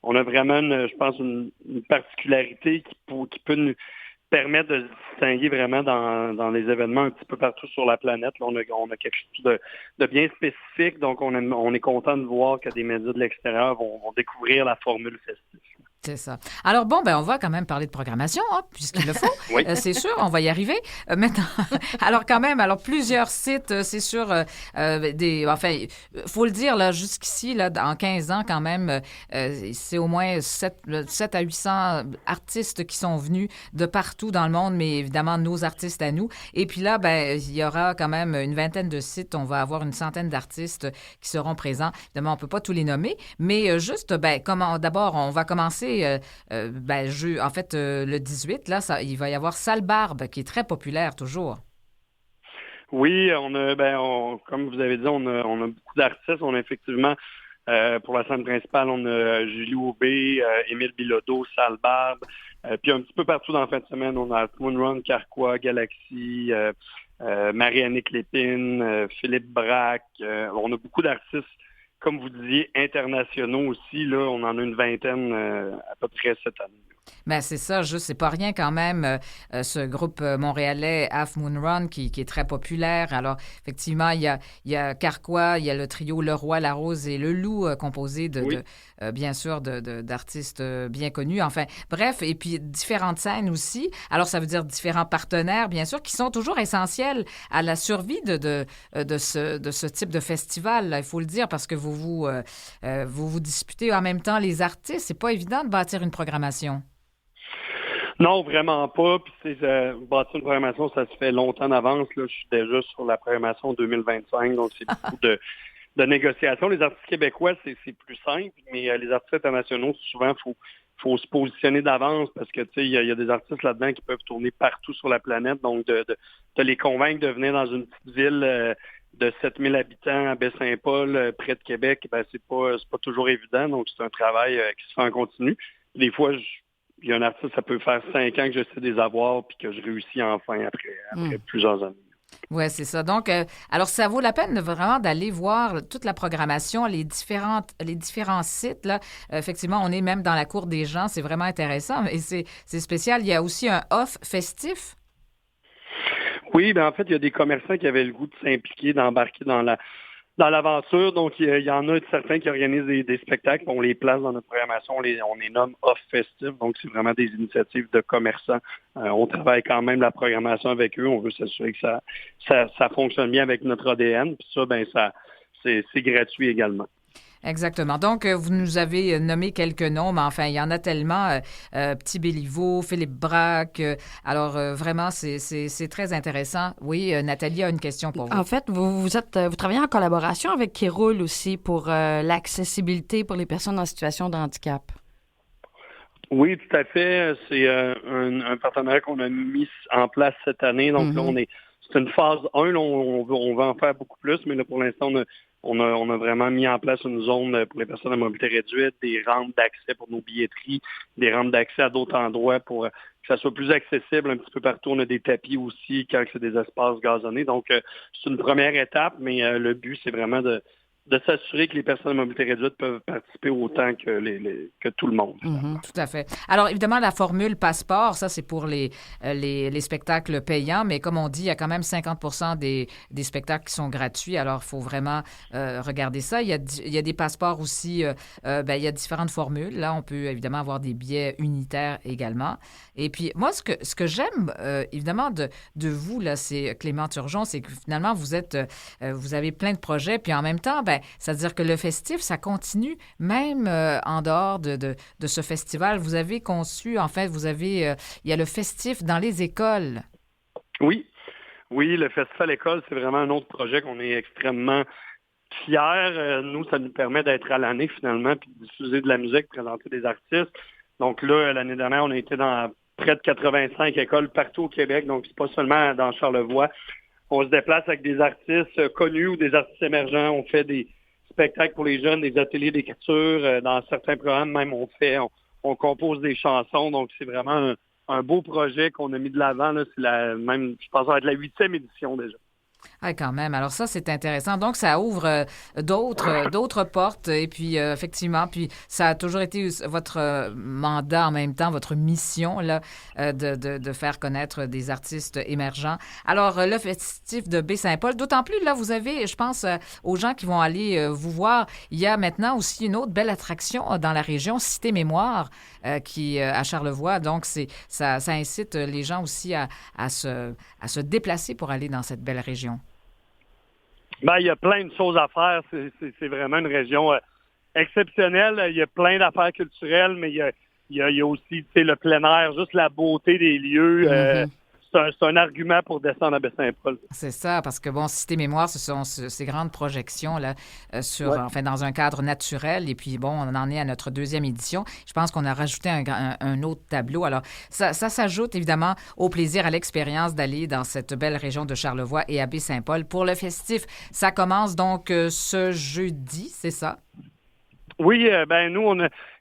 F: on a vraiment, je pense, une particularité qui peut nous permettre de se distinguer vraiment dans les événements un petit peu partout sur la planète. Là, on a quelque chose de bien spécifique, donc on est content de voir que des médias de l'extérieur vont découvrir la formule festive.
A: C'est ça. Alors bon, on va quand même parler de programmation, puisqu'il le faut.
F: Oui.
A: C'est sûr, on va y arriver. Maintenant, alors plusieurs sites, c'est sûr, faut le dire, là, jusqu'ici, là, en 15 ans quand même, c'est au moins 7 à 800 artistes qui sont venus de partout dans le monde, mais évidemment, nos artistes à nous. Et puis là, il y aura quand même une vingtaine de sites. On va avoir une centaine d'artistes qui seront présents. Évidemment, on ne peut pas tous les nommer, mais juste, d'abord, on va commencer le 18, là, il va y avoir Sale Barbe, qui est très populaire toujours.
F: Oui, comme vous avez dit, on a beaucoup d'artistes. On a effectivement, pour la scène principale, on a Julie Aubé, Émile Bilodeau, Sale Barbe. Puis un petit peu partout dans la fin de semaine, on a Moonrun, Carquois, Galaxy, Marie-Annick Lépine, Philippe Braque. On a beaucoup d'artistes, comme vous disiez, internationaux aussi. Là, on en a une vingtaine à peu près cette année.
A: C'est ça, c'est pas rien quand même, ce groupe montréalais Half Moon Run qui est très populaire. Alors, effectivement, il y a Carquois, il y a le trio Le Roi, La Rose et Le Loup, composé bien sûr, d'artistes bien connus. Enfin, bref, et puis différentes scènes aussi. Alors, ça veut dire différents partenaires, bien sûr, qui sont toujours essentiels à la survie de ce type de festival, là, il faut le dire, parce que vous disputez en même temps les artistes. C'est pas évident de bâtir une programmation.
F: Non, vraiment pas. Puis bâtir une programmation, ça se fait longtemps d'avance. Là, je suis déjà sur la programmation 2025, donc c'est beaucoup de négociations. Les artistes québécois, c'est plus simple, mais les artistes internationaux, souvent, faut se positionner d'avance parce que il y a des artistes là-dedans qui peuvent tourner partout sur la planète. Donc, de les convaincre de venir dans une petite ville de 7000 habitants à Baie-Saint-Paul, près de Québec, c'est pas toujours évident. Donc, c'est un travail qui se fait en continu. Des fois, il y a un artiste, ça peut faire 5 ans que j'essaie de les avoir puis que je réussis enfin après plusieurs années.
A: Oui, c'est ça. Donc, alors, ça vaut la peine vraiment d'aller voir toute la programmation, les différents sites. Là. Effectivement, on est même dans la cour des gens. C'est vraiment intéressant. Et c'est spécial. Il y a aussi un off festif.
F: Oui, en fait, il y a des commerçants qui avaient le goût de s'impliquer, d'embarquer dans l'aventure. Donc, il y en a certains qui organisent des spectacles. On les place dans notre programmation. On les nomme off festif. Donc, c'est vraiment des initiatives de commerçants. On travaille quand même la programmation avec eux. On veut s'assurer que ça fonctionne bien avec notre ADN. Puis ça, c'est gratuit également.
A: Exactement. Donc, vous nous avez nommé quelques noms, mais enfin, il y en a tellement. Petit Béliveau, Philippe Braque. Alors, vraiment, c'est très intéressant. Oui, Nathalie a une question pour vous.
B: En fait, vous travaillez en collaboration avec Kéroul aussi pour l'accessibilité pour les personnes en situation de handicap.
F: Oui, tout à fait. C'est un partenariat qu'on a mis en place cette année. Donc là, c'est une phase 1. Là, on va en faire beaucoup plus, mais là, pour l'instant, on a vraiment mis en place une zone pour les personnes à mobilité réduite, des rampes d'accès pour nos billetteries, des rampes d'accès à d'autres endroits pour que ça soit plus accessible un petit peu partout. On a des tapis aussi quand c'est des espaces gazonnés. Donc, c'est une première étape, mais le but, c'est vraiment de s'assurer que les personnes à mobilité réduite peuvent participer autant que tout le monde.
A: Tout à fait. Alors, évidemment, la formule passeport, ça, c'est pour les spectacles payants, mais comme on dit, il y a quand même 50% des spectacles qui sont gratuits, alors il faut vraiment regarder ça. Il y a des passeports aussi, il y a différentes formules. Là, on peut évidemment avoir des billets unitaires également. Et puis, moi, ce que j'aime, évidemment, de vous, là, c'est Clément Turgeon, c'est que finalement, vous avez plein de projets, puis en même temps, ça veut dire que le festif, ça continue même en dehors de ce festival. Vous avez conçu, en fait, il y a le festif dans les écoles.
F: Oui, le Festival École, c'est vraiment un autre projet qu'on est extrêmement fiers. Nous, ça nous permet d'être à l'année finalement, puis de diffuser de la musique, présenter des artistes. Donc là, l'année dernière, on a été dans près de 85 écoles partout au Québec, donc c'est pas seulement dans Charlevoix. On se déplace avec des artistes connus ou des artistes émergents. On fait des spectacles pour les jeunes, des ateliers d'écriture. Dans certains programmes, même, on compose des chansons. Donc, c'est vraiment un beau projet qu'on a mis de l'avant. Là. Je pense que ça va être la 8e édition déjà.
A: Ah, quand même. Alors ça, c'est intéressant. Donc, ça ouvre d'autres portes. Et puis, effectivement, puis ça a toujours été votre mandat en même temps, votre mission là, de faire connaître des artistes émergents. Alors, le festif de Baie-Saint-Paul, d'autant plus, là, vous avez, je pense, aux gens qui vont aller vous voir, il y a maintenant aussi une autre belle attraction dans la région, Cité Mémoire, qui à Charlevoix. Donc, ça incite les gens aussi à se déplacer pour aller dans cette belle région.
F: Ben, il y a plein de choses à faire. C'est vraiment une région exceptionnelle. Il y a plein d'affaires culturelles, mais il y a aussi le plein air, juste la beauté des lieux. C'est un argument pour descendre à Baie-Saint-Paul.
A: C'est ça, parce que, bon, Cité Mémoire, ce sont ces grandes projections là, enfin, dans un cadre naturel. Et puis, bon, on en est à notre 2e édition. Je pense qu'on a rajouté un autre tableau. Alors, ça s'ajoute évidemment au plaisir, à l'expérience d'aller dans cette belle région de Charlevoix et à Baie-Saint-Paul pour le festif. Ça commence donc ce jeudi, c'est ça?
F: Oui, nous,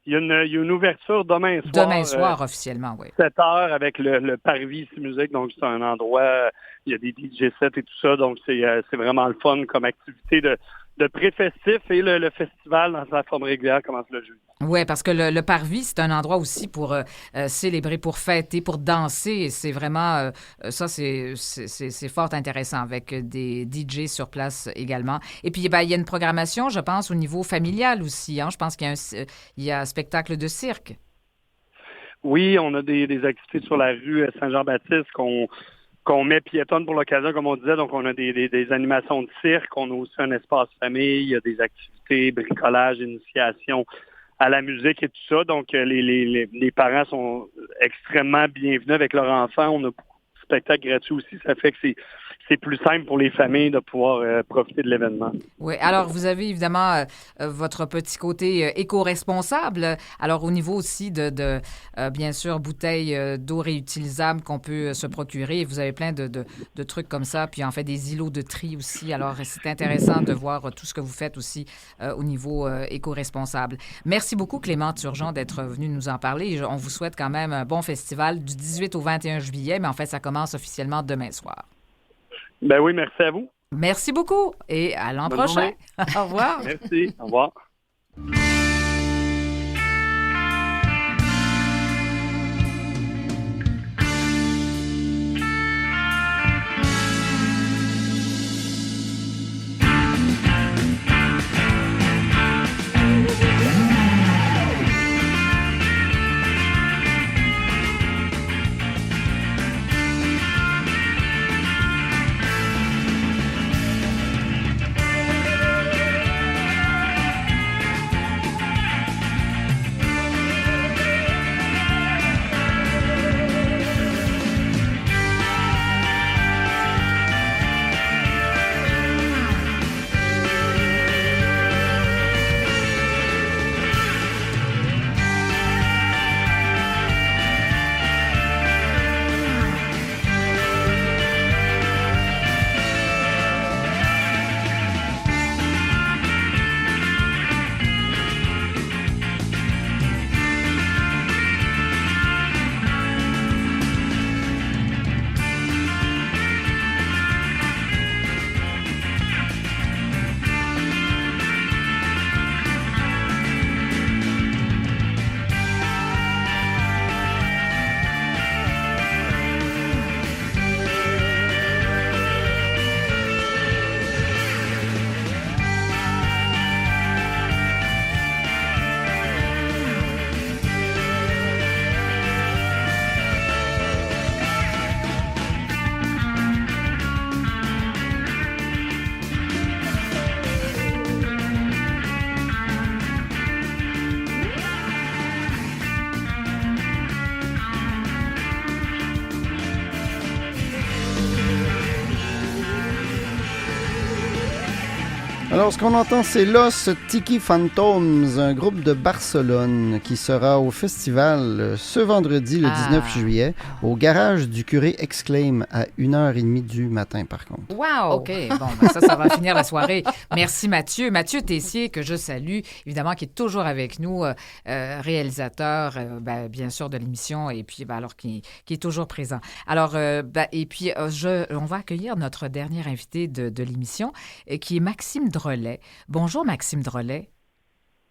F: il y a une ouverture demain soir.
A: Demain soir, officiellement, oui.
F: 7h avec le Parvis Musique. Donc, c'est un endroit, il y a des DJ sets et tout ça. Donc, c'est vraiment le fun comme activité de pré-festif. Et le festival, dans sa forme régulière, commence le jeudi.
A: Oui, parce que le Parvis, c'est un endroit aussi pour célébrer, pour fêter, pour danser. Et c'est vraiment, ça, c'est fort intéressant avec des DJ sur place également. Et puis, il y a une programmation, je pense, au niveau familial aussi. Hein? Je pense qu'il y a un spectacle de cirque.
F: Oui, on a des activités sur la rue Saint-Jean-Baptiste qu'on met piétonne pour l'occasion, comme on disait. Donc, on a des animations de cirque. On a aussi un espace famille. Il y a des activités, bricolage, initiation à la musique et tout ça. Donc, les parents sont extrêmement bienvenus avec leurs enfants. On a beaucoup de spectacles gratuits aussi. Ça fait que c'est plus simple pour les familles de pouvoir profiter de l'événement.
A: Oui. Alors, vous avez évidemment votre petit côté éco-responsable. Alors, au niveau aussi de bien sûr, bouteilles d'eau réutilisables qu'on peut se procurer. Vous avez plein de trucs comme ça. Puis, en fait, des îlots de tri aussi. Alors, c'est intéressant de voir tout ce que vous faites aussi au niveau éco-responsable. Merci beaucoup, Clément Turgeon, d'être venu nous en parler. On vous souhaite quand même un bon festival du 18 au 21 juillet. Mais en fait, ça commence officiellement demain soir.
F: Ben oui, merci à vous.
A: Merci beaucoup et à l'an prochain. Au revoir.
F: Merci. Au revoir.
G: Alors, ce qu'on entend, c'est Los Tiki Phantoms, un groupe de Barcelone qui sera au festival ce vendredi, le 19 juillet, au garage du curé Exclaim à 1h30 du matin, par contre.
B: Wow!
A: OK, bon, ben ça va finir la soirée. Merci, Mathieu. Mathieu Tessier, que je salue, évidemment, qui est toujours avec nous, réalisateur, bien sûr, de l'émission, et puis, alors, qui est toujours présent. Alors, et puis, on va accueillir notre dernier invité de l'émission, qui est Maxime Drolet. Bonjour, Maxime Drolet.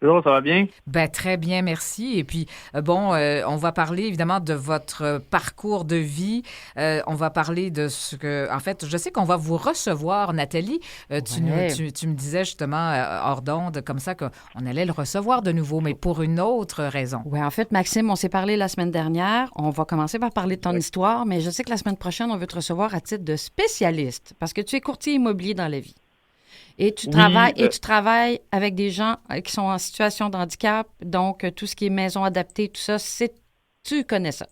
H: Bonjour, ça va bien?
A: Très bien, merci. Et puis, on va parler évidemment de votre parcours de vie. On va parler de ce que... En fait, je sais qu'on va vous recevoir, Nathalie. Tu me disais justement hors d'onde, comme ça, qu'on allait le recevoir de nouveau, mais pour une autre raison.
B: Oui, en fait, Maxime, on s'est parlé la semaine dernière. On va commencer par parler de ton histoire, mais je sais que la semaine prochaine, on veut te recevoir à titre de spécialiste, parce que tu es courtier immobilier dans la vie. Et tu travailles avec des gens qui sont en situation de handicap, donc tout ce qui est maison adaptée, tout ça, tu connais ça.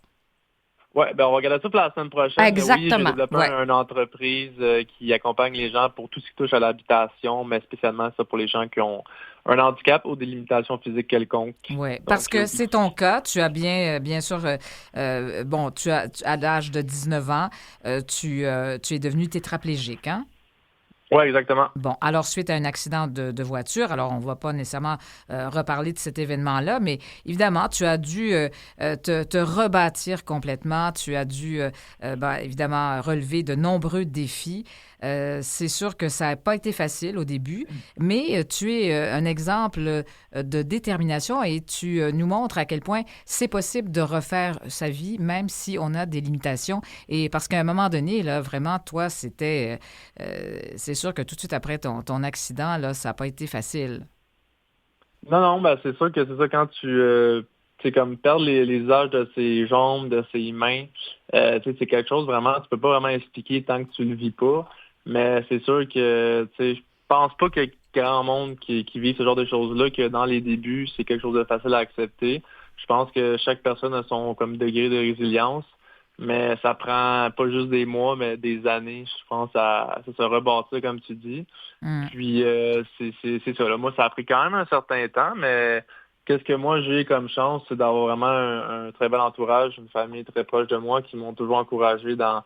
H: Oui, on va regarder ça pour la semaine prochaine.
B: Exactement.
H: Oui, j'ai développé une entreprise qui accompagne les gens pour tout ce qui touche à l'habitation, mais spécialement ça pour les gens qui ont un handicap ou des limitations physiques quelconques.
A: Oui, parce que c'est ton cas. Tu as bien sûr, à l'âge de 19 ans, tu es devenu tétraplégique, hein?
H: Oui, exactement.
A: Bon, alors, suite à un accident de voiture, alors on ne va pas nécessairement reparler de cet événement-là, mais évidemment, tu as dû te rebâtir complètement. Tu as dû, évidemment, relever de nombreux défis. C'est sûr que ça n'a pas été facile au début, mais tu es un exemple de détermination et tu nous montres à quel point c'est possible de refaire sa vie, même si on a des limitations. Et parce qu'à un moment donné, là, vraiment, toi, c'est sûr que tout de suite après ton accident, là, ça n'a pas été facile.
H: Non, c'est sûr que c'est ça quand c'est comme perdre les âges de ses jambes, de ses mains. C'est quelque chose vraiment, tu peux pas vraiment expliquer tant que tu le vis pas. Mais c'est sûr que je pense pas qu'il y ait grand monde qui vit ce genre de choses-là, que dans les débuts, c'est quelque chose de facile à accepter. Je pense que chaque personne a son comme degré de résilience, mais ça prend pas juste des mois, mais des années, je pense, à se rebâtir, comme tu dis. Puis c'est ça. Là. Moi, ça a pris quand même un certain temps, mais qu'est-ce que moi j'ai comme chance, c'est d'avoir vraiment un très bel entourage, une famille très proche de moi qui m'ont toujours encouragé dans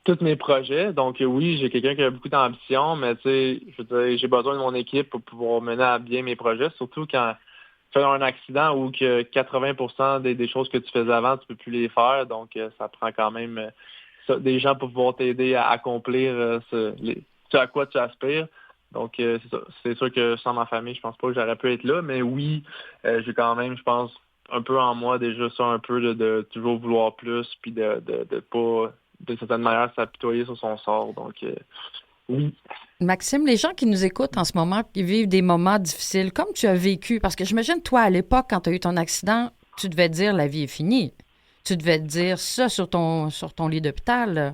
H: tous mes projets. Donc oui, j'ai quelqu'un qui a beaucoup d'ambition, mais j'ai besoin de mon équipe pour pouvoir mener à bien mes projets, surtout quand tu fais un accident où que 80% des choses que tu faisais avant, tu peux plus les faire. Donc ça prend quand même des gens pour pouvoir t'aider à accomplir ce à quoi tu aspires. Donc c'est ça. C'est sûr que sans ma famille, je pense pas que j'aurais pu être là, mais oui, j'ai quand même, je pense, un peu en moi déjà ça, un peu de toujours vouloir plus, puis de pas de certaine manière s'apitoyer sur son sort. Donc, oui.
B: Maxime, les gens qui nous écoutent en ce moment, qui vivent des moments difficiles, comme tu as vécu, parce que j'imagine, toi, à l'époque, quand tu as eu ton accident, tu devais te dire la vie est finie. Tu devais te dire ça sur ton lit d'hôpital.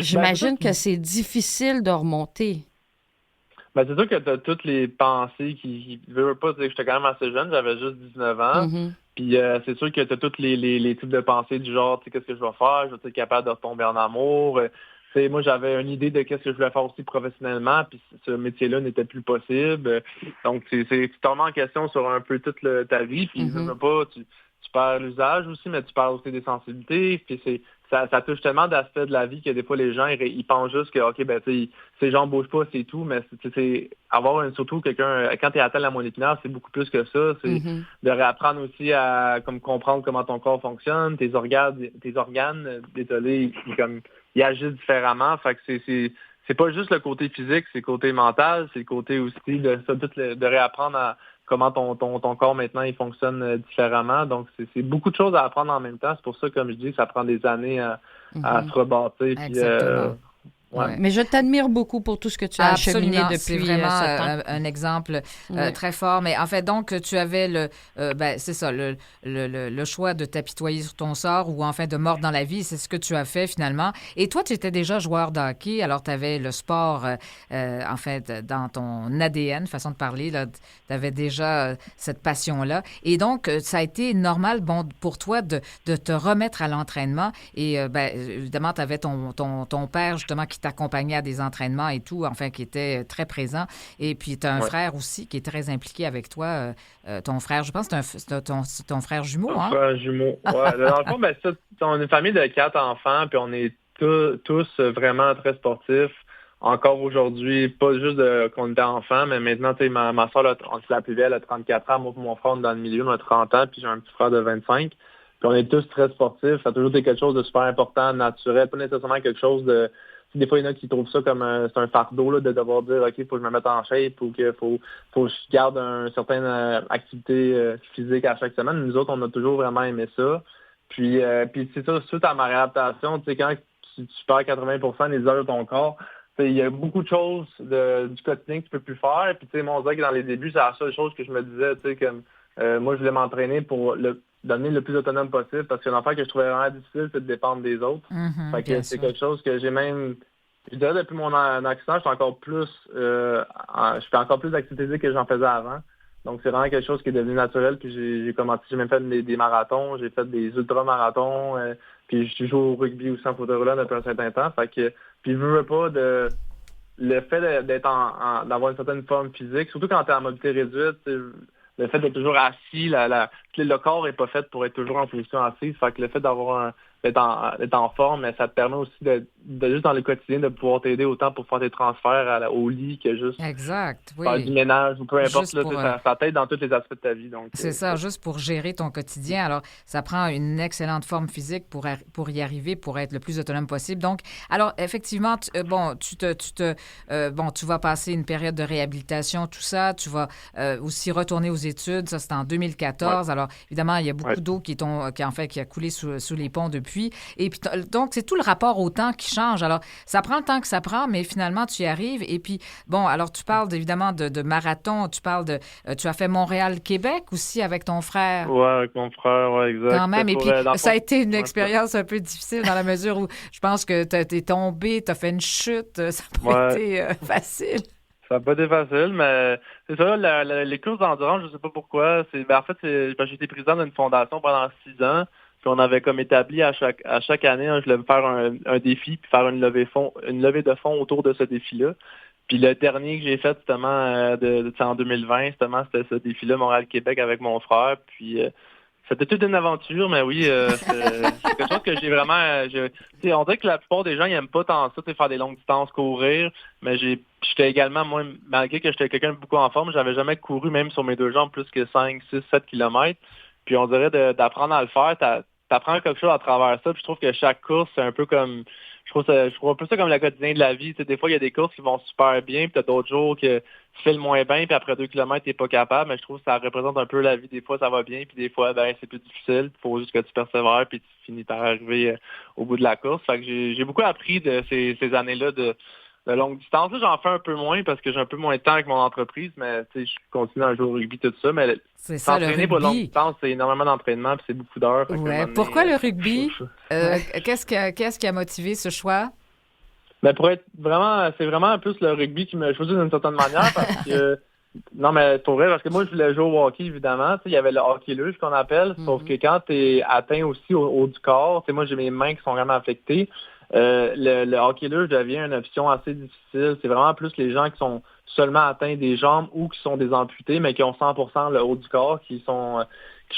B: J'imagine que c'est difficile de remonter.
H: C'est sûr que tu as toutes les pensées qui ne veulent pas dire que j'étais quand même assez jeune, j'avais juste 19 ans. Mm-hmm. Puis c'est sûr que tu as tous les types de pensées du genre, qu'est-ce que je vais faire? Je vais être capable de retomber en amour. Moi, j'avais une idée de qu'est-ce que je voulais faire aussi professionnellement, puis ce métier-là n'était plus possible. Donc, tu te remets en question sur un peu toute ta vie, puis tu perds l'usage aussi, mais tu perds aussi des sensibilités. Puis ça touche tellement d'aspects de la vie que des fois, les gens, ils pensent juste que, OK, ces gens ne bougent pas, c'est tout, mais c'est avoir surtout quelqu'un, quand tu es atteint de la moelle épinière, c'est beaucoup plus que ça. C'est de réapprendre aussi à comprendre comment ton corps fonctionne, tes organes, désolé, ils agissent différemment. Fait que c'est pas juste le côté physique, c'est le côté mental, c'est le côté aussi de réapprendre à comment ton corps maintenant il fonctionne différemment. Donc c'est beaucoup de choses à apprendre en même temps. C'est pour ça, comme je dis, ça prend des années à se rebâtir.
A: Exactement.
B: Ouais. Mais je t'admire beaucoup pour tout ce que tu as acheminé depuis
A: c'est vraiment
B: ce temps.
A: un exemple très fort. Mais en fait, donc, tu avais c'est ça, le choix de t'apitoyer sur ton sort ou enfin de mordre dans la vie. C'est ce que tu as fait finalement. Et toi, tu étais déjà joueur de hockey. Alors, tu avais le sport, en fait, dans ton ADN, façon de parler. Tu avais déjà cette passion-là. Et donc, ça a été normal pour toi de te remettre à l'entraînement. Et évidemment, tu avais ton père, justement, qui qui t'accompagnait à des entraînements et tout, enfin, qui était très présent. Et puis, tu as un frère aussi qui est très impliqué avec toi. Ton frère, je pense que c'est ton frère jumeau, hein?
H: Frère jumeau, ouais. Dans le fond, on est une famille de 4 enfants, puis on est tous vraiment très sportifs. Encore aujourd'hui, pas juste qu'on était enfants, mais maintenant, tu sais, ma soeur, c'est la plus vieille, elle a 34 ans. Moi et mon frère, on est dans le milieu, on a 30 ans, puis j'ai un petit frère de 25. Puis on est tous très sportifs. Ça a toujours été quelque chose de super important, naturel, pas nécessairement quelque chose de... Des fois, il y en a qui trouvent ça comme c'est un fardeau là, de devoir dire OK, il faut que je me mette en shape ou qu'il faut que je garde une certaine activité physique à chaque semaine. Nous autres, on a toujours vraiment aimé ça. Puis c'est ça, suite à ma réadaptation, tu sais, quand tu perds 80% des heures de ton corps, il y a beaucoup de choses du quotidien que tu peux plus faire. Puis tu sais, moi, on dirait que dans les débuts, c'est la seule chose que je me disais, tu sais, comme moi, je voulais m'entraîner pour devenir le plus autonome possible parce que l'affaire que je trouvais vraiment difficile, c'est de dépendre des autres. Fait que c'est quelque chose que j'ai même... Je dirais depuis mon accident, je fais encore plus d'activités physiques que j'en faisais avant. Donc, c'est vraiment quelque chose qui est devenu naturel. Puis j'ai même fait des marathons, j'ai fait des ultramarathons. Puis je joue au rugby aussi en fauteuil roulant depuis un certain temps. Fait que, puis je veux pas le fait d'avoir une certaine forme physique, surtout quand tu es en mobilité réduite, le fait d'être toujours assis, le corps est pas fait pour être toujours en position assise. Fait que le fait d'être en forme, mais ça te permet aussi de juste dans le quotidien de pouvoir t'aider autant pour faire tes transferts au lit que juste faire du ménage ou peu importe. Là, ça t'aide dans tous les aspects de ta vie. Donc,
A: c'est ça, juste pour gérer ton quotidien. Alors, ça prend une excellente forme physique pour y arriver, pour être le plus autonome possible. Donc, alors, effectivement, tu vas passer une période de réhabilitation, tout ça. Tu vas aussi retourner aux études. Ça, c'était en 2014. Ouais. Alors, évidemment, il y a beaucoup d'eau qui a coulé sous les ponts depuis. Et puis, donc, c'est tout le rapport au temps qui change. Alors, ça prend le temps que ça prend, mais finalement, tu y arrives. Et puis, bon, alors, tu parles évidemment de marathon. Tu as fait Montréal-Québec aussi avec ton frère.
H: Oui, avec mon frère, oui, exact.
A: Quand même. Et puis, ça a été une expérience un peu difficile dans la mesure où je pense que tu es tombé, tu as fait une chute. Ça n'a pas été facile.
H: Ça n'a pas été facile, mais c'est ça, les courses d'endurance, je ne sais pas pourquoi. En fait, j'ai été président d'une fondation pendant 6 ans. Puis on avait comme établi à chaque année, je voulais me faire un défi puis faire une levée de fonds autour de ce défi-là. Puis le dernier que j'ai fait justement en 2020, justement, c'était ce défi-là, Montréal-Québec avec mon frère. Puis c'était toute une aventure, mais oui, c'est quelque chose que j'ai vraiment... on dirait que la plupart des gens n'aiment pas tant ça, faire des longues distances, courir. Mais j'étais également, moi, malgré que j'étais quelqu'un de beaucoup en forme, j'avais jamais couru même sur mes 2 jambes plus que 5, 6, 7 kilomètres. Puis on dirait d'apprendre à le faire, t'apprends quelque chose à travers ça. Puis je trouve que chaque course, c'est un peu comme... Je trouve un peu ça comme le quotidien de la vie. Des fois, il y a des courses qui vont super bien, puis t'as d'autres jours que tu fais le moins bien, puis après 2 kilomètres, t'es pas capable. Mais je trouve que ça représente un peu la vie. Des fois, ça va bien, puis des fois, c'est plus difficile. Il faut juste que tu persévères, puis tu finis par arriver au bout de la course. Fait que j'ai beaucoup appris de ces années-là de longue distance. Là, j'en fais un peu moins parce que j'ai un peu moins de temps avec mon entreprise, mais je continue à jouer au rugby, tout ça. Mais
A: c'est ça, le rugby.
H: Pour longue distance, c'est énormément d'entraînement puis c'est beaucoup d'heures.
A: Ouais. Pourquoi le rugby? Qu'est-ce qui a motivé ce choix?
H: Ben, c'est vraiment plus le rugby qui m'a choisi d'une certaine manière parce que non, mais pour vrai, parce que moi, je voulais jouer au hockey, évidemment. Il y avait le hockey luge qu'on appelle, sauf que quand tu es atteint aussi au haut du corps, moi, j'ai mes mains qui sont vraiment affectées. Le hockey luge devient une option assez difficile. C'est vraiment plus les gens qui sont seulement atteints des jambes ou qui sont des amputés, mais qui ont 100% le haut du corps, qui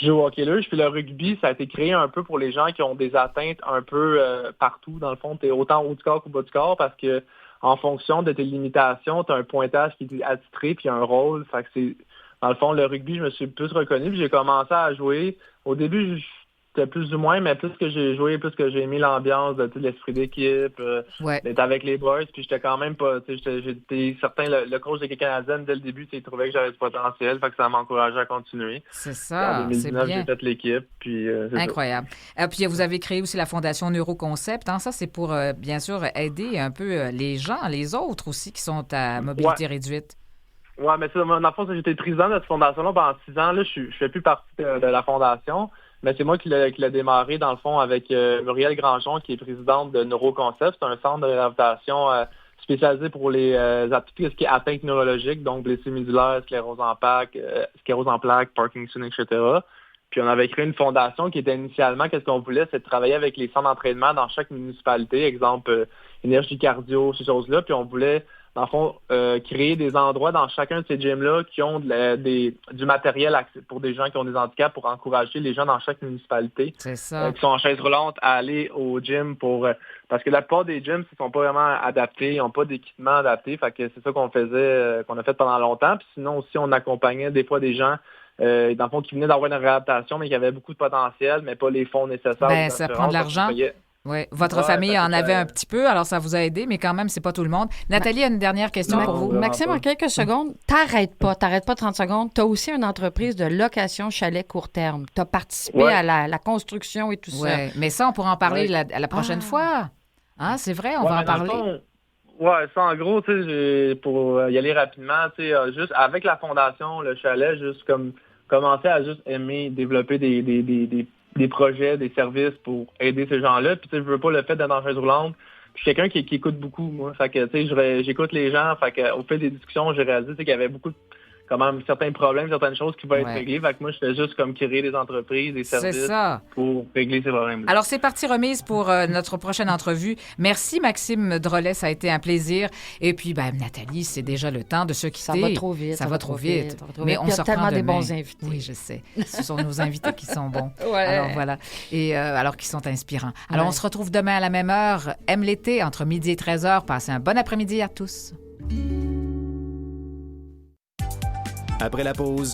H: jouent au hockey luge. Puis le rugby, ça a été créé un peu pour les gens qui ont des atteintes un peu partout. Dans le fond, tu es autant haut du corps qu'au bas du corps parce que en fonction de tes limitations, tu as un pointage qui est attitré puis un rôle. Fait que c'est dans le fond, le rugby, je me suis plus reconnu. Puis j'ai commencé à jouer. Au début, c'était plus ou moins, mais plus que j'ai joué, plus que j'ai aimé l'ambiance de l'esprit d'équipe, d'être avec les boys, puis j'étais quand même pas, j'étais certain, le coach de l'équipe canadienne, dès le début, il trouvait que j'avais du potentiel, fait que ça m'encourageait à continuer.
A: C'est ça,
H: en 2019,
A: j'ai
H: fait l'équipe, puis
A: incroyable. Puis vous avez créé aussi la Fondation Neuroconcept, hein? Ça, c'est pour, bien sûr, aider un peu les gens, les autres aussi, qui sont à mobilité réduite.
H: Oui, mais dans le fond, j'étais président de cette fondation-là pendant 6 ans, là, je fais plus partie de la fondation. Mais c'est moi qui l'a démarré, dans le fond, avec Muriel Grandjean, qui est présidente de Neuroconcept. C'est un centre de réhabilitation spécialisé pour tout ce qui est atteinte neurologique, donc blessés médulaires, sclérose en plaques, Parkinson, etc. Puis on avait créé une fondation qui était initialement, qu'est-ce qu'on voulait, c'est de travailler avec les centres d'entraînement dans chaque municipalité. Exemple, énergie cardio, ces choses-là. Puis on voulait, dans le fond, créer des endroits dans chacun de ces gyms-là qui ont du matériel pour des gens qui ont des handicaps pour encourager les gens dans chaque municipalité
A: C'est ça.
H: qui sont en chaise roulante à aller au gym parce que la plupart des gyms ne sont pas vraiment adaptés, ils n'ont pas d'équipement adapté. Fait que c'est ça qu'on faisait, qu'on a fait pendant longtemps. Puis sinon aussi, on accompagnait des fois des gens dans le fond qui venaient d'avoir une réadaptation, mais qui avaient beaucoup de potentiel, mais pas les fonds nécessaires.
A: Ben, ça prend de l'argent. Oui, votre famille en avait un petit peu, alors ça vous a aidé, mais quand même, c'est pas tout le monde. Nathalie a une dernière question pour vous.
B: Maxime, en quelques secondes, t'arrêtes pas 30 secondes. Tu as aussi une entreprise de location chalet court terme. Tu as participé à la construction et tout ça.
A: Mais ça, on pourra en parler à la prochaine fois. Hein, c'est vrai, on va en parler.
H: Ça, en gros, tu sais, pour y aller rapidement, tu sais, juste avec la fondation, le chalet, juste comme commencer à juste aimer développer des projets, des services pour aider ces gens-là. Puis tu sais, je veux pas le fait d'être en chaise roulante. Puis je suis quelqu'un qui écoute beaucoup, moi. Fait que tu sais, j'écoute les gens. Fait que au fil des discussions, j'ai réalisé qu'il y avait beaucoup quand même certains problèmes, certaines choses qui vont être réglées. Fait que moi, je fais juste comme créer des entreprises, des services pour régler ces problèmes-là.
A: Alors, c'est parti remise pour notre prochaine entrevue. Merci, Maxime Drolet. Ça a été un plaisir. Et puis, Nathalie, c'est déjà le temps de se quitter.
B: Ça va trop vite.
A: Ça va trop vite. Mais on
B: il y a
A: se
B: tellement
A: reprend
B: des
A: demain.
B: bons invités.
A: Oui, je sais. Ce sont nos invités qui sont bons.
B: Ouais.
A: Alors, voilà. Et alors qu'ils sont inspirants. Alors, on se retrouve demain à la même heure. Aime l'été, entre midi et 13h. Passez un bon après-midi à tous.
E: Après la pause,